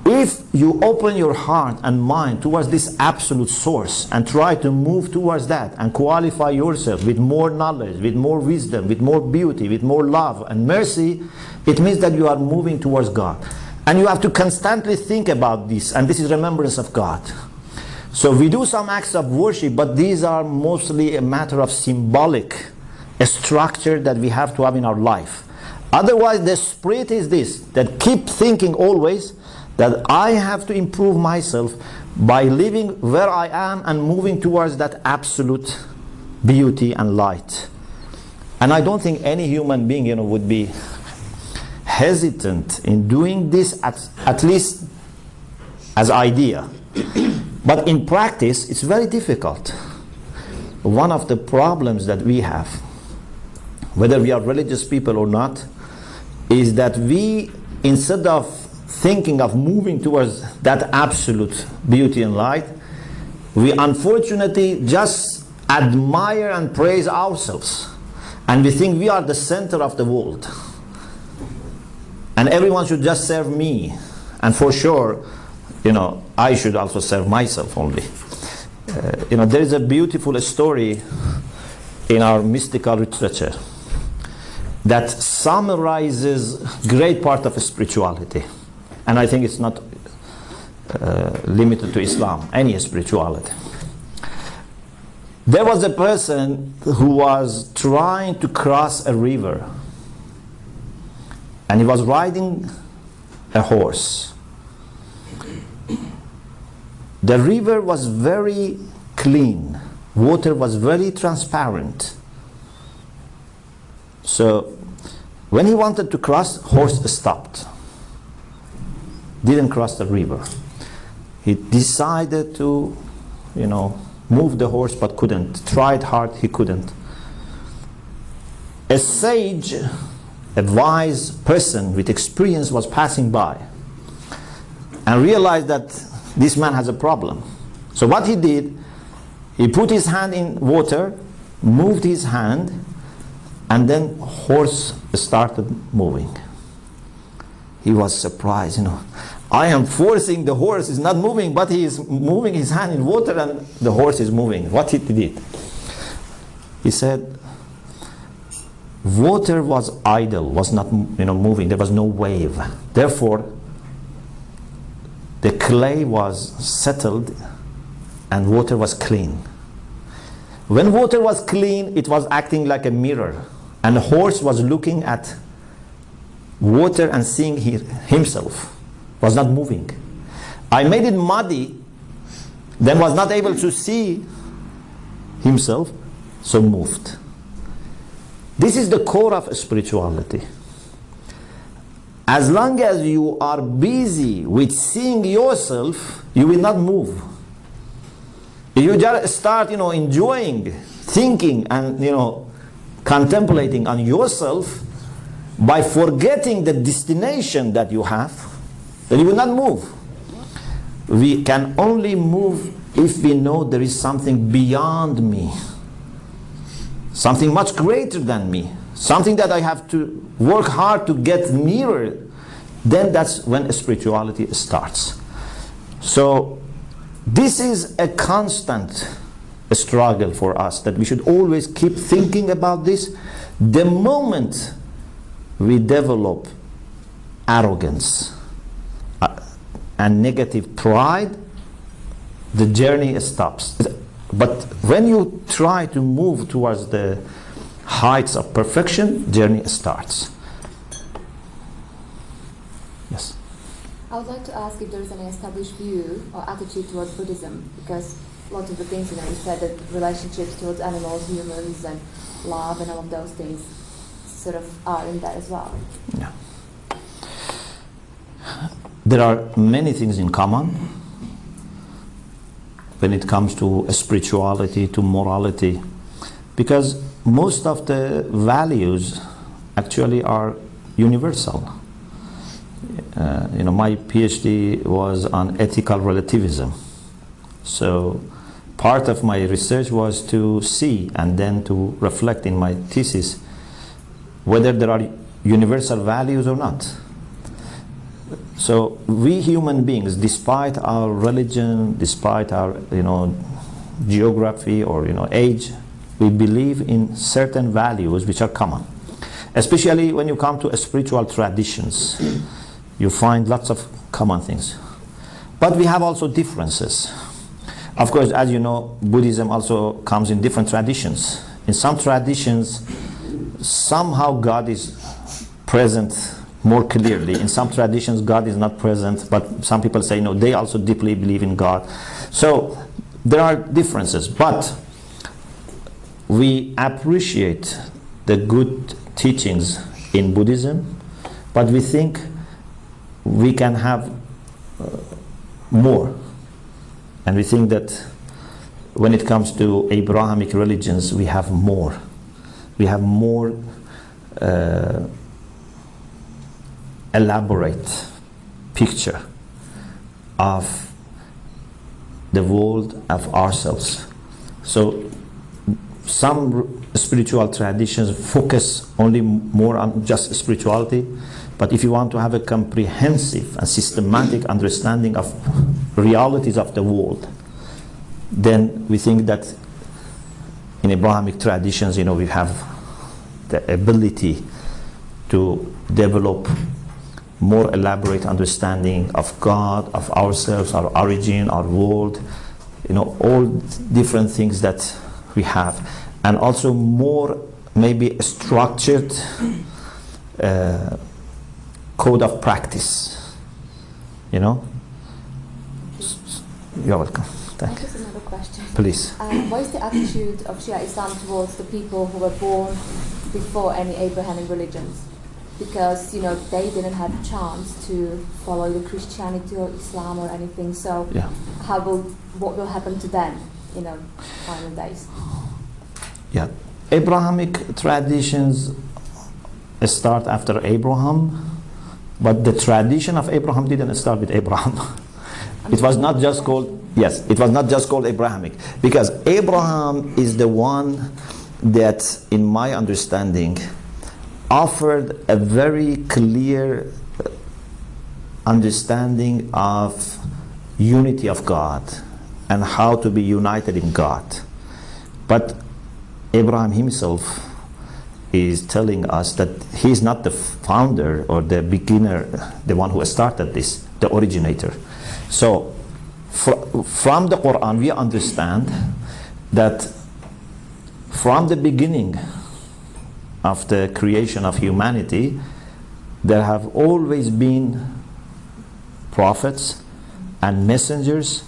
if you open your heart and mind towards this absolute source and try to move towards that and qualify yourself with more knowledge, with more wisdom, with more beauty, with more love and mercy, it means that you are moving towards God. And you have to constantly think about this, and this is remembrance of God. So we do some acts of worship, but these are mostly a matter of symbolic structure that we have to have in our life. Otherwise, the spirit is this, that keep thinking always that I have to improve myself by living where I am and moving towards that absolute beauty and light. And I don't think any human being, you know, would be hesitant in doing this, at least as idea. But in practice, it's very difficult. One of the problems that we have, whether we are religious people or not, is that we, instead of thinking of moving towards that absolute beauty and light, we unfortunately just admire and praise ourselves. And we think we are the center of the world. And everyone should just serve me. And for sure, you know, I should also serve myself only. You know, there is a beautiful story in our mystical literature that summarizes great part of spirituality. And I think it's not limited to Islam, any spirituality. There was a person who was trying to cross a river. And he was riding a horse. The river was very clean. Water was very transparent. So when he wanted to cross, horse stopped. Didn't cross the river. He decided to, you know, move the horse but couldn't. Tried hard, he couldn't. A sage, a wise person with experience was passing by and realized that this man has a problem. So what he did, he put his hand in water, moved his hand, and then horse started moving. He was surprised, you know. I am forcing the horse, is not moving, but he is moving his hand in water and the horse is moving. What he did? He said, water was idle, was not, you know, moving. There was no wave. Therefore, the clay was settled and water was clean. When water was clean, it was acting like a mirror. And the horse was looking at water and seeing himself, was not moving. I made it muddy, then was not able to see himself, so moved. This is the core of spirituality. As long as you are busy with seeing yourself, you will not move. If you just start, enjoying, thinking, and contemplating on yourself, by forgetting the destination that you have, then you will not move. We can only move if we know there is something beyond me, something much greater than me, something that I have to work hard to get nearer. Then that's when spirituality starts. So this is a constant struggle for us, that we should always keep thinking about this. The moment we develop arrogance and negative pride, the journey stops. But when you try to move towards the heights of perfection, journey starts. Yes. I would like to ask if there is any established view or attitude towards Buddhism, because lots of the things, you said that relationships towards animals, humans, and love and all of those things sort of are in that as well. Yeah. There are many things in common when it comes to spirituality, to morality, because most of the values actually are universal. My PhD was on ethical relativism. So part of my research was to see and then to reflect in my thesis whether there are universal values or not. So we human beings, despite our religion, despite our geography or age, we believe in certain values which are common. Especially when you come to spiritual traditions, you find lots of common things. But we have also differences. Of course, as you know, Buddhism also comes in different traditions. In some traditions, somehow God is present more clearly. In some traditions, God is not present, but some people say, no, they also deeply believe in God. So there are differences, but we appreciate the good teachings in Buddhism, but we think we can have more. And we think that when it comes to Abrahamic religions, we have more. We have more elaborate picture of the world, of ourselves. So some spiritual traditions focus only more on just spirituality, but if you want to have a comprehensive and systematic understanding of realities of the world, then we think that in Abrahamic traditions, we have the ability to develop more elaborate understanding of God, of ourselves, our origin, our world, all different things that we have, and also more maybe a structured code of practice. You're welcome. Thank you. Just another question. Please. What is the attitude of Shia Islam towards the people who were born before any Abrahamic religions? Because they didn't have a chance to follow the Christianity or Islam or anything. So Yeah. what will happen to them in the final days? Yeah, Abrahamic traditions start after Abraham, but the tradition of Abraham didn't start with Abraham. It was not just called, it was not just called Abrahamic, because Abraham is the one that, in my understanding, offered a very clear understanding of unity of God and how to be united in God. But Abraham himself is telling us that he is not the founder or the beginner, the one who started this, the originator. So from the Quran we understand that from the beginning of the creation of humanity, there have always been prophets and messengers.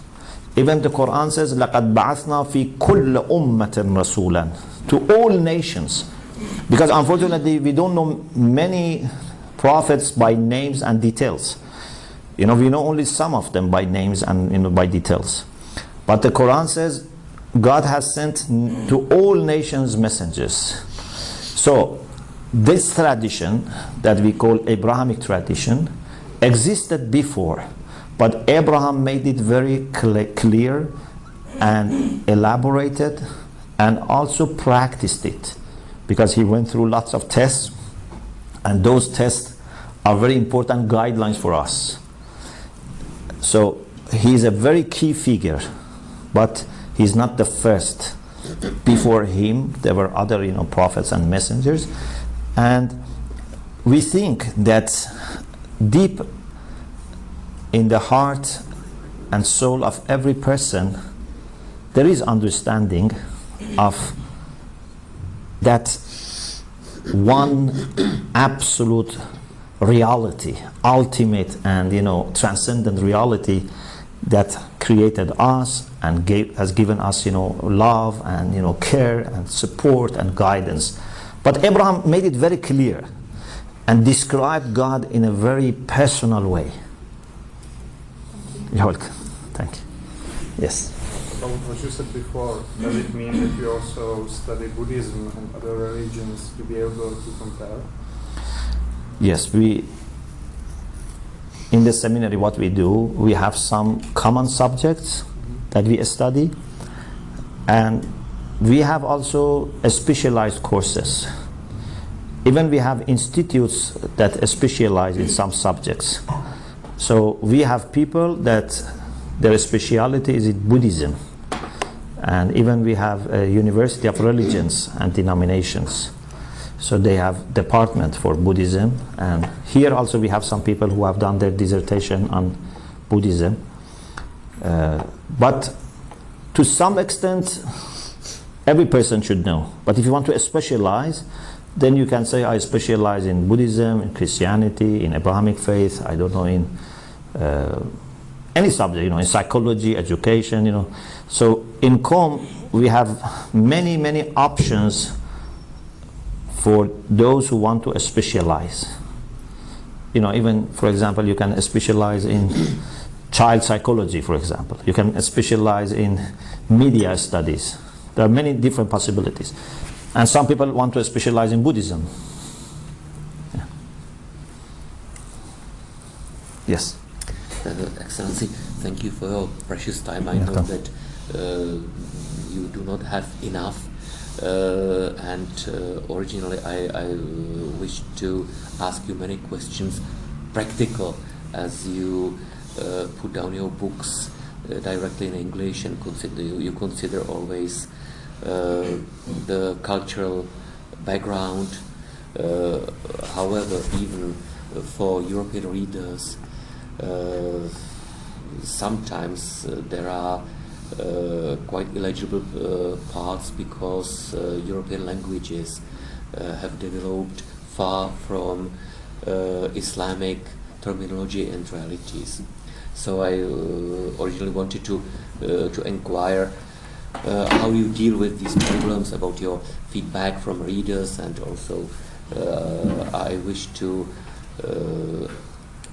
Even the Quran says, لَقَدْ بَعَثْنَا فِي كُلِّ أُمَّةٍ رَسُولًا, to all nations. Because unfortunately, we don't know many prophets by names and details. We know only some of them by names and by details. But the Quran says, God has sent to all nations messengers. So, this tradition that we call Abrahamic tradition existed before, but Abraham made it very clear and elaborated and also practiced it, because he went through lots of tests, and those tests are very important guidelines for us. So he is a very key figure, but he's not the first. Before him there were other prophets and messengers, and we think that deep in the heart and soul of every person there is understanding of that one absolute reality, ultimate and transcendent reality that created us and has given us love and care and support and guidance. But Abraham made it very clear and described God in a very personal way. You're welcome. Thank you. Yes. About what you said before, does it mean that you also study Buddhism and other religions to be able to compare? Yes, in the seminary what we do, we have some common subjects that we study, and we have also specialized courses. Even we have institutes that specialize in some subjects. So we have people that their speciality is in Buddhism, and even we have a University of Religions and Denominations. So they have department for Buddhism, and here also we have some people who have done their dissertation on Buddhism. But to some extent, every person should know. But if you want to specialize, then you can say, I specialize in Buddhism, in Christianity, in Abrahamic faith, I don't know, in any subject, in psychology, education, So in COM, we have many, many options for those who want to specialize. Even, for example, you can specialize in child psychology, for example. You can specialize in media studies. There are many different possibilities. And some people want to specialize in Buddhism. Yeah. Yes. Excellency, thank you for your precious time. I know that you do not have enough. Originally I wished to ask you many questions, practical, as you put down your books directly in English and you consider always the cultural background. However, even for European readers, sometimes there are quite illegible parts because European languages have developed far from Islamic terminology and realities. So I originally wanted to inquire how you deal with these problems, about your feedback from readers, and also I wish to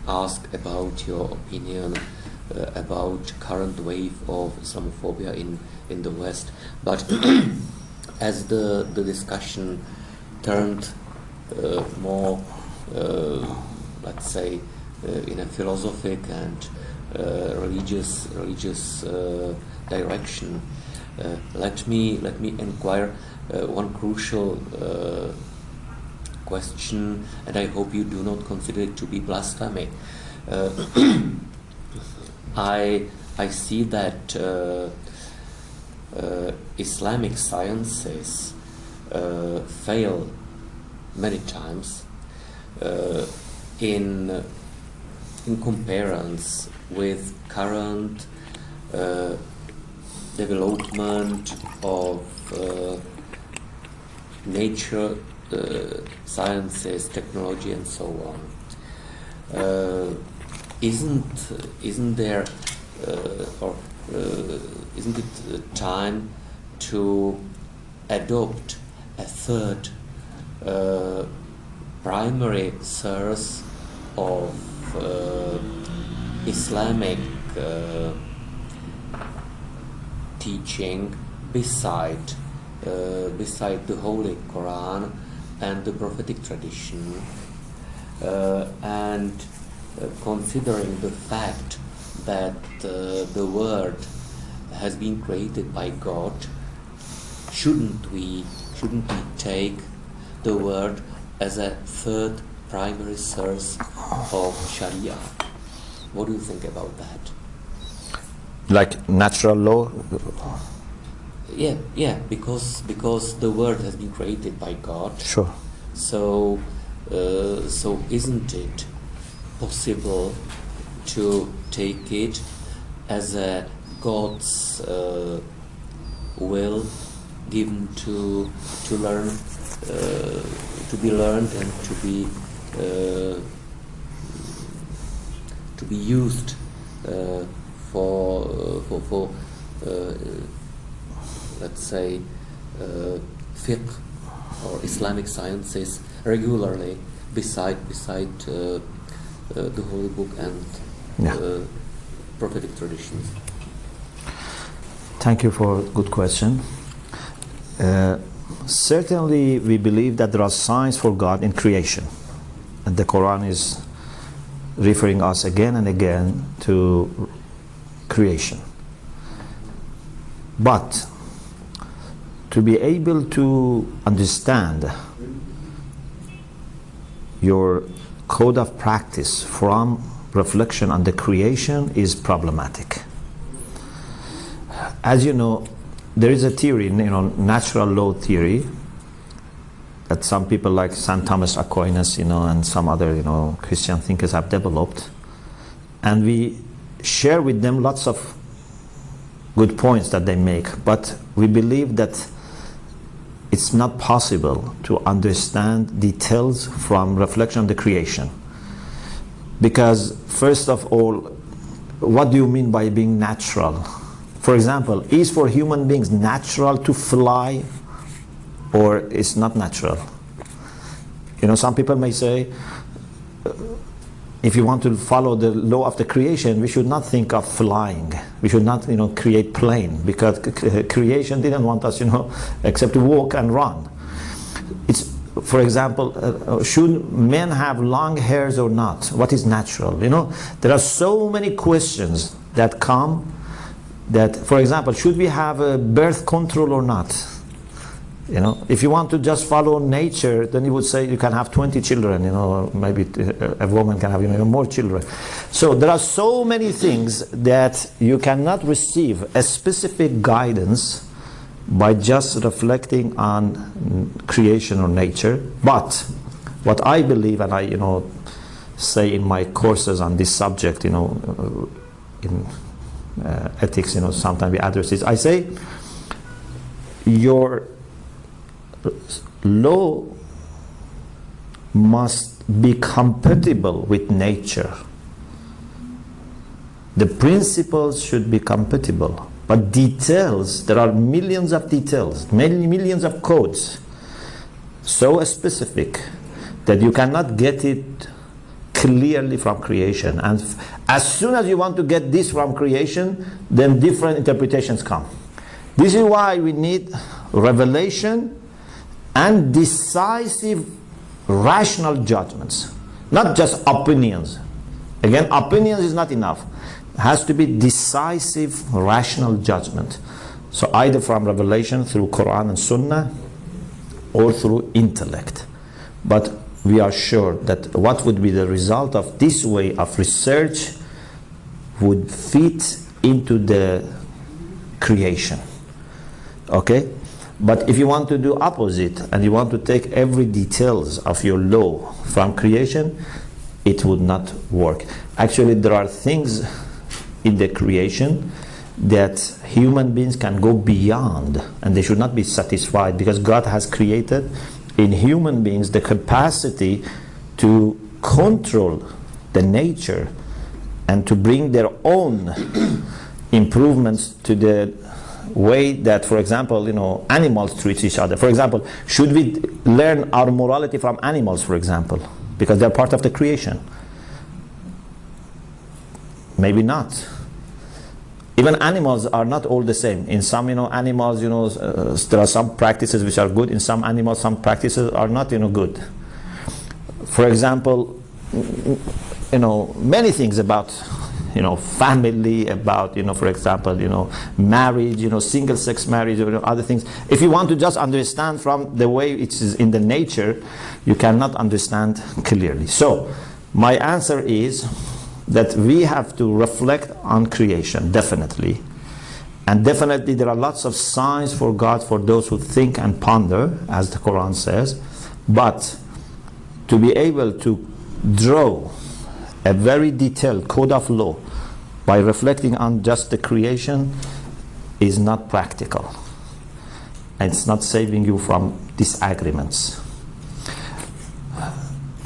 ask about your opinion about current wave of Islamophobia in the West. But as the discussion turned more, let's say, in a philosophic and religious direction, let me inquire one crucial question, and I hope you do not consider it to be blasphemy. I see that Islamic sciences fail many times in comparison with current development of nature, sciences, technology, and so on. Isn't there isn't it time to adopt a third primary source of Islamic teaching beside the Holy Quran and the prophetic tradition, and considering the fact that the world has been created by God, shouldn't we take the word as a third primary source of Sharia? What do you think about that? Like natural law? Yeah, because the world has been created by God. Sure. So isn't it possible to take it as a God's will given to learn, to be learned and to be used for let's say fiqh or Islamic sciences regularly beside the Holy Book and prophetic traditions? Thank you for a good question. Certainly we believe that there are signs for God in creation, and the Quran is referring us again and again to creation. But to be able to understand your code of practice from reflection on the creation is problematic. As you know, there is a theory, natural law theory, that some people like St. Thomas Aquinas, and some other, Christian thinkers have developed, and we share with them lots of good points that they make, but we believe that it's not possible to understand details from reflection on the creation. Because first of all, what do you mean by being natural? For example, is for human beings natural to fly, or it's not natural? Some people may say, if you want to follow the law of the creation, we should not think of flying. We should not, create plane, because creation didn't want us, except to walk and run. It's, for example, should men have long hairs or not? What is natural? There are so many questions that come. That, for example, should we have a birth control or not? If you want to just follow nature, then you would say you can have 20 children, maybe a woman can have more children. So there are so many things that you cannot receive a specific guidance by just reflecting on creation or nature. But what I believe, and I say in my courses on this subject, in ethics, sometimes we address this. I say your law must be compatible with nature. The principles should be compatible, but details, there are millions of details, many millions of codes, so specific that you cannot get it clearly from creation. And as soon as you want to get this from creation, then different interpretations come. This is why we need revelation and decisive rational judgments, not just opinions. Again, opinions is not enough. It has to be decisive rational judgment. So either from revelation through Quran and Sunnah, or through intellect. But we are sure that what would be the result of this way of research would fit into the creation. Okay? But if you want to do opposite, and you want to take every details of your law from creation, it would not work. Actually, there are things in the creation that human beings can go beyond, and they should not be satisfied, because God has created in human beings the capacity to control the nature and to bring their own improvements to the way that, for example, animals treat each other. For example, should we learn our morality from animals, for example, because they're part of the creation? Maybe not. Even animals are not all the same. In some animals, there are some practices which are good. In some animals, some practices are not good. For example, many things about family, about for example marriage, single sex marriage, or other things. If you want to just understand from the way it is in the nature, you cannot understand clearly. So my answer is that we have to reflect on creation, definitely. And definitely there are lots of signs for God for those who think and ponder, as the Quran says. But to be able to draw a very detailed code of law by reflecting on just the creation is not practical. And it's not saving you from disagreements.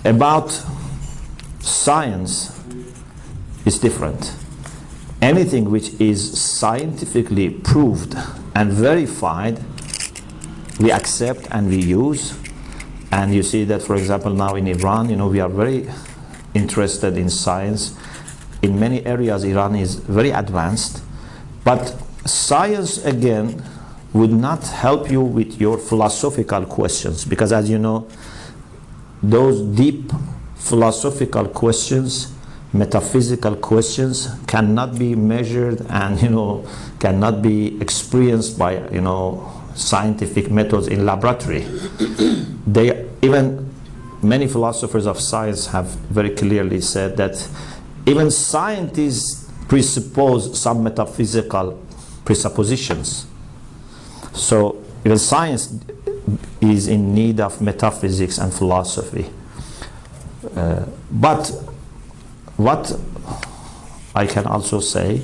About science is different. Anything which is scientifically proved and verified, we accept and we use. And you see that, for example, now in Iran, we are very interested in science. In many areas, Iran is very advanced. But science, again, would not help you with your philosophical questions, because as you know, those deep philosophical questions, metaphysical questions, cannot be measured and cannot be experienced by scientific methods in laboratory. Even many philosophers of science have very clearly said that even scientists presuppose some metaphysical presuppositions. So even science is in need of metaphysics and philosophy. But what I can also say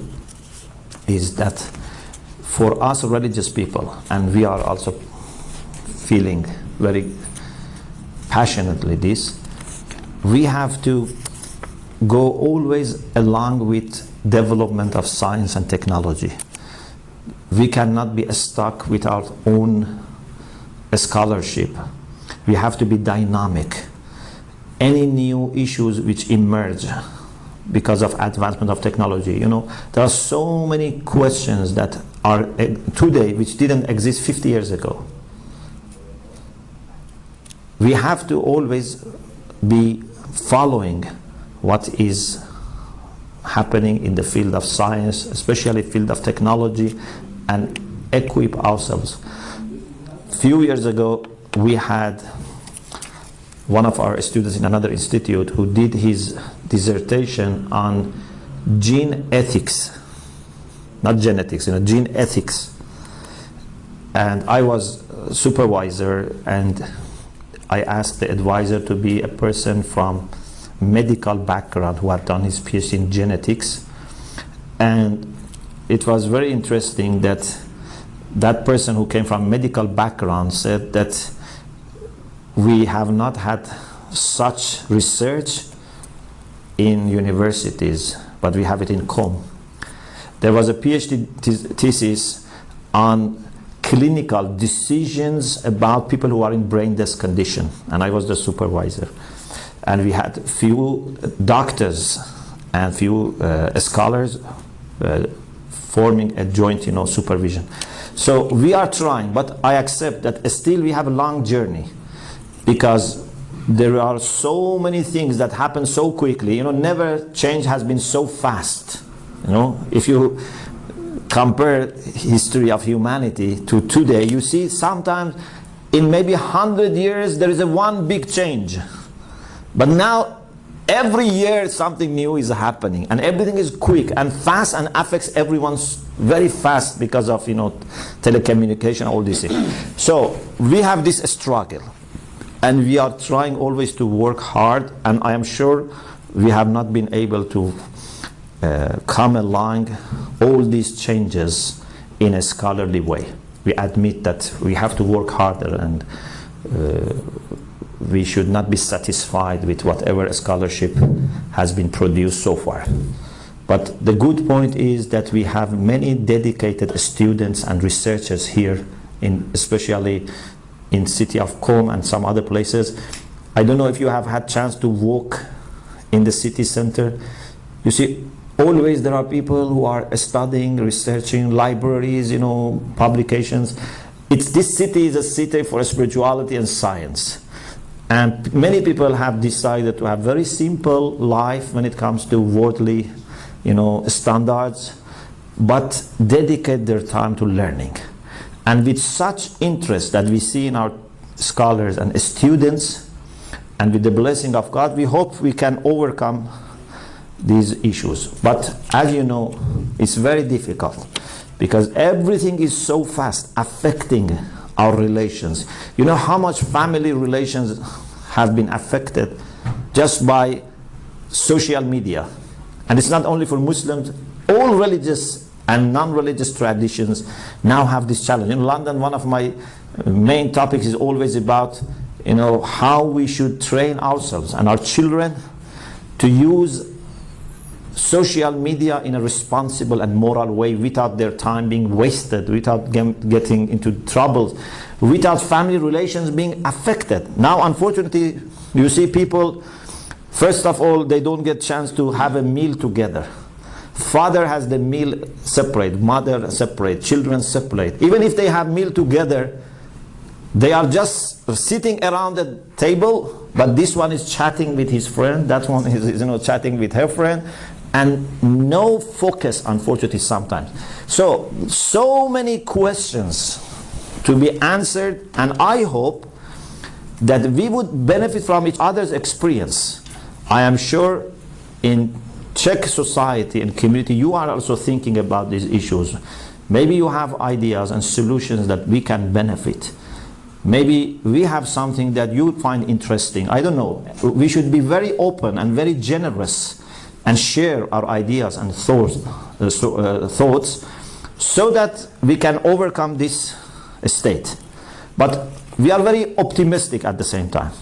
is that for us religious people, and we are also feeling very passionately this, we have to go always along with development of science and technology. We cannot be stuck with our own scholarship. We have to be dynamic. Any new issues which emerge because of advancement of technology, there are so many questions that are today which didn't exist 50 years ago. We have to always be following what is happening in the field of science, especially field of technology, and equip ourselves. Few years ago, we had one of our students in another institute who did his dissertation on gene ethics, not genetics, gene ethics. And I was a supervisor, and I asked the advisor to be a person from medical background who had done his PhD in genetics. And it was very interesting that that person who came from medical background said that we have not had such research in universities, but we have it in COM. There was a PhD thesis on clinical decisions about people who are in brain death condition, and I was the supervisor. And we had few doctors and few scholars forming a joint supervision. So we are trying, but I accept that still we have a long journey, because there are so many things that happen so quickly. Never change has been so fast. If you compare history of humanity to today, you see sometimes in maybe 100 years there is a one big change. But now every year something new is happening, and everything is quick and fast and affects everyone very fast because of telecommunication, all these things. So we have this struggle, and we are trying always to work hard, and I am sure we have not been able to come along all these changes in a scholarly way. We admit that we have to work harder, and we should not be satisfied with whatever scholarship has been produced so far. But the good point is that we have many dedicated students and researchers here, especially in city of Qom and some other places. I don't know if you have had chance to walk in the city center. You see, always there are people who are studying, researching, libraries, publications. This city is a city for spirituality and science. And many people have decided to have very simple life when it comes to worldly, standards, but dedicate their time to learning. And with such interest that we see in our scholars and students, and with the blessing of God, we hope we can overcome these issues. But as you know, it's very difficult, because everything is so fast affecting our relations. You know how much family relations have been affected just by social media. And it's not only for Muslims, all religious and non-religious traditions now have this challenge. In London, one of my main topics is always about how we should train ourselves and our children to use social media in a responsible and moral way, without their time being wasted, without getting into troubles, without family relations being affected. Now, unfortunately, you see people, first of all, they don't get chance to have a meal together. Father has the meal separate, mother separate, children separate. Even if they have meal together, they are just sitting around the table, but this one is chatting with his friend, that one is chatting with her friend, and no focus, unfortunately, sometimes. So many questions to be answered, and I hope that we would benefit from each other's experience. I am sure in Czech society and community, you are also thinking about these issues. Maybe you have ideas and solutions that we can benefit. Maybe we have something that you find interesting. I don't know. We should be very open and very generous and share our ideas and thoughts so that we can overcome this state. But we are very optimistic at the same time.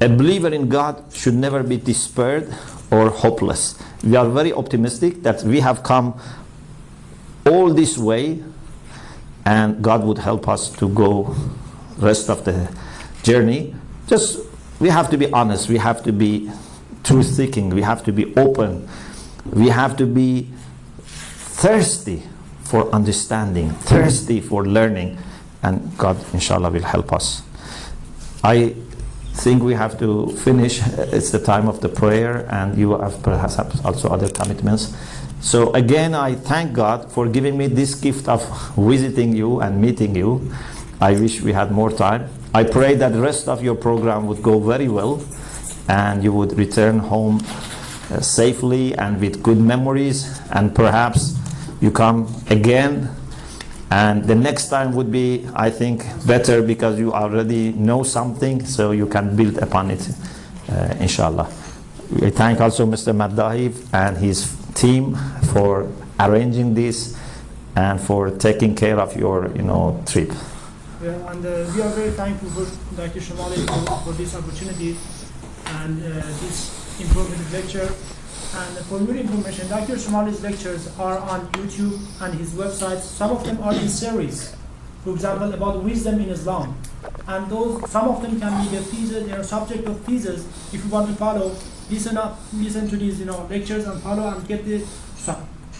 A believer in God should never be despaired or hopeless. We are very optimistic that we have come all this way, and God would help us to go rest of the journey. Just, we have to be honest, we have to be truth-seeking, we have to be open, we have to be thirsty for understanding, thirsty for learning, and God, inshallah, will help us. I think we have to finish. It's the time of the prayer, and you have perhaps also other commitments. So again, I thank God for giving me this gift of visiting you and meeting you. I wish we had more time. I pray that the rest of your program would go very well, and you would return home safely and with good memories, and perhaps you come again, and the next time would be, I think, better, because you already know something, so you can build upon it, inshallah. We thank also Mr. Maddahi and his team for arranging this and for taking care of your trip. Yeah, and we are very thankful for Dr. Shomali for this opportunity and this informative lecture. And for your information, Dr. Shomali's lectures are on YouTube and his website. Some of them are in series, for example, about wisdom in Islam. And some of them can be the thesis, they are subject of thesis. If you want to follow, listen to these lectures and follow and get the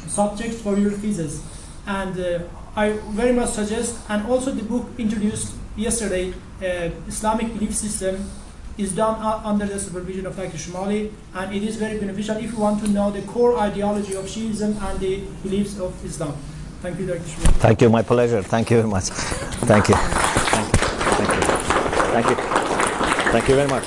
subjects for your thesis. And I very much suggest, and also the book introduced yesterday, Islamic Belief System, is done under the supervision of Dr. Shomali, and it is very beneficial if you want to know the core ideology of Shiism and the beliefs of Islam. Thank you, Dr. Shomali. Thank you, my pleasure. Thank you very much. Thank you. Thank you. Thank you. Thank you very much.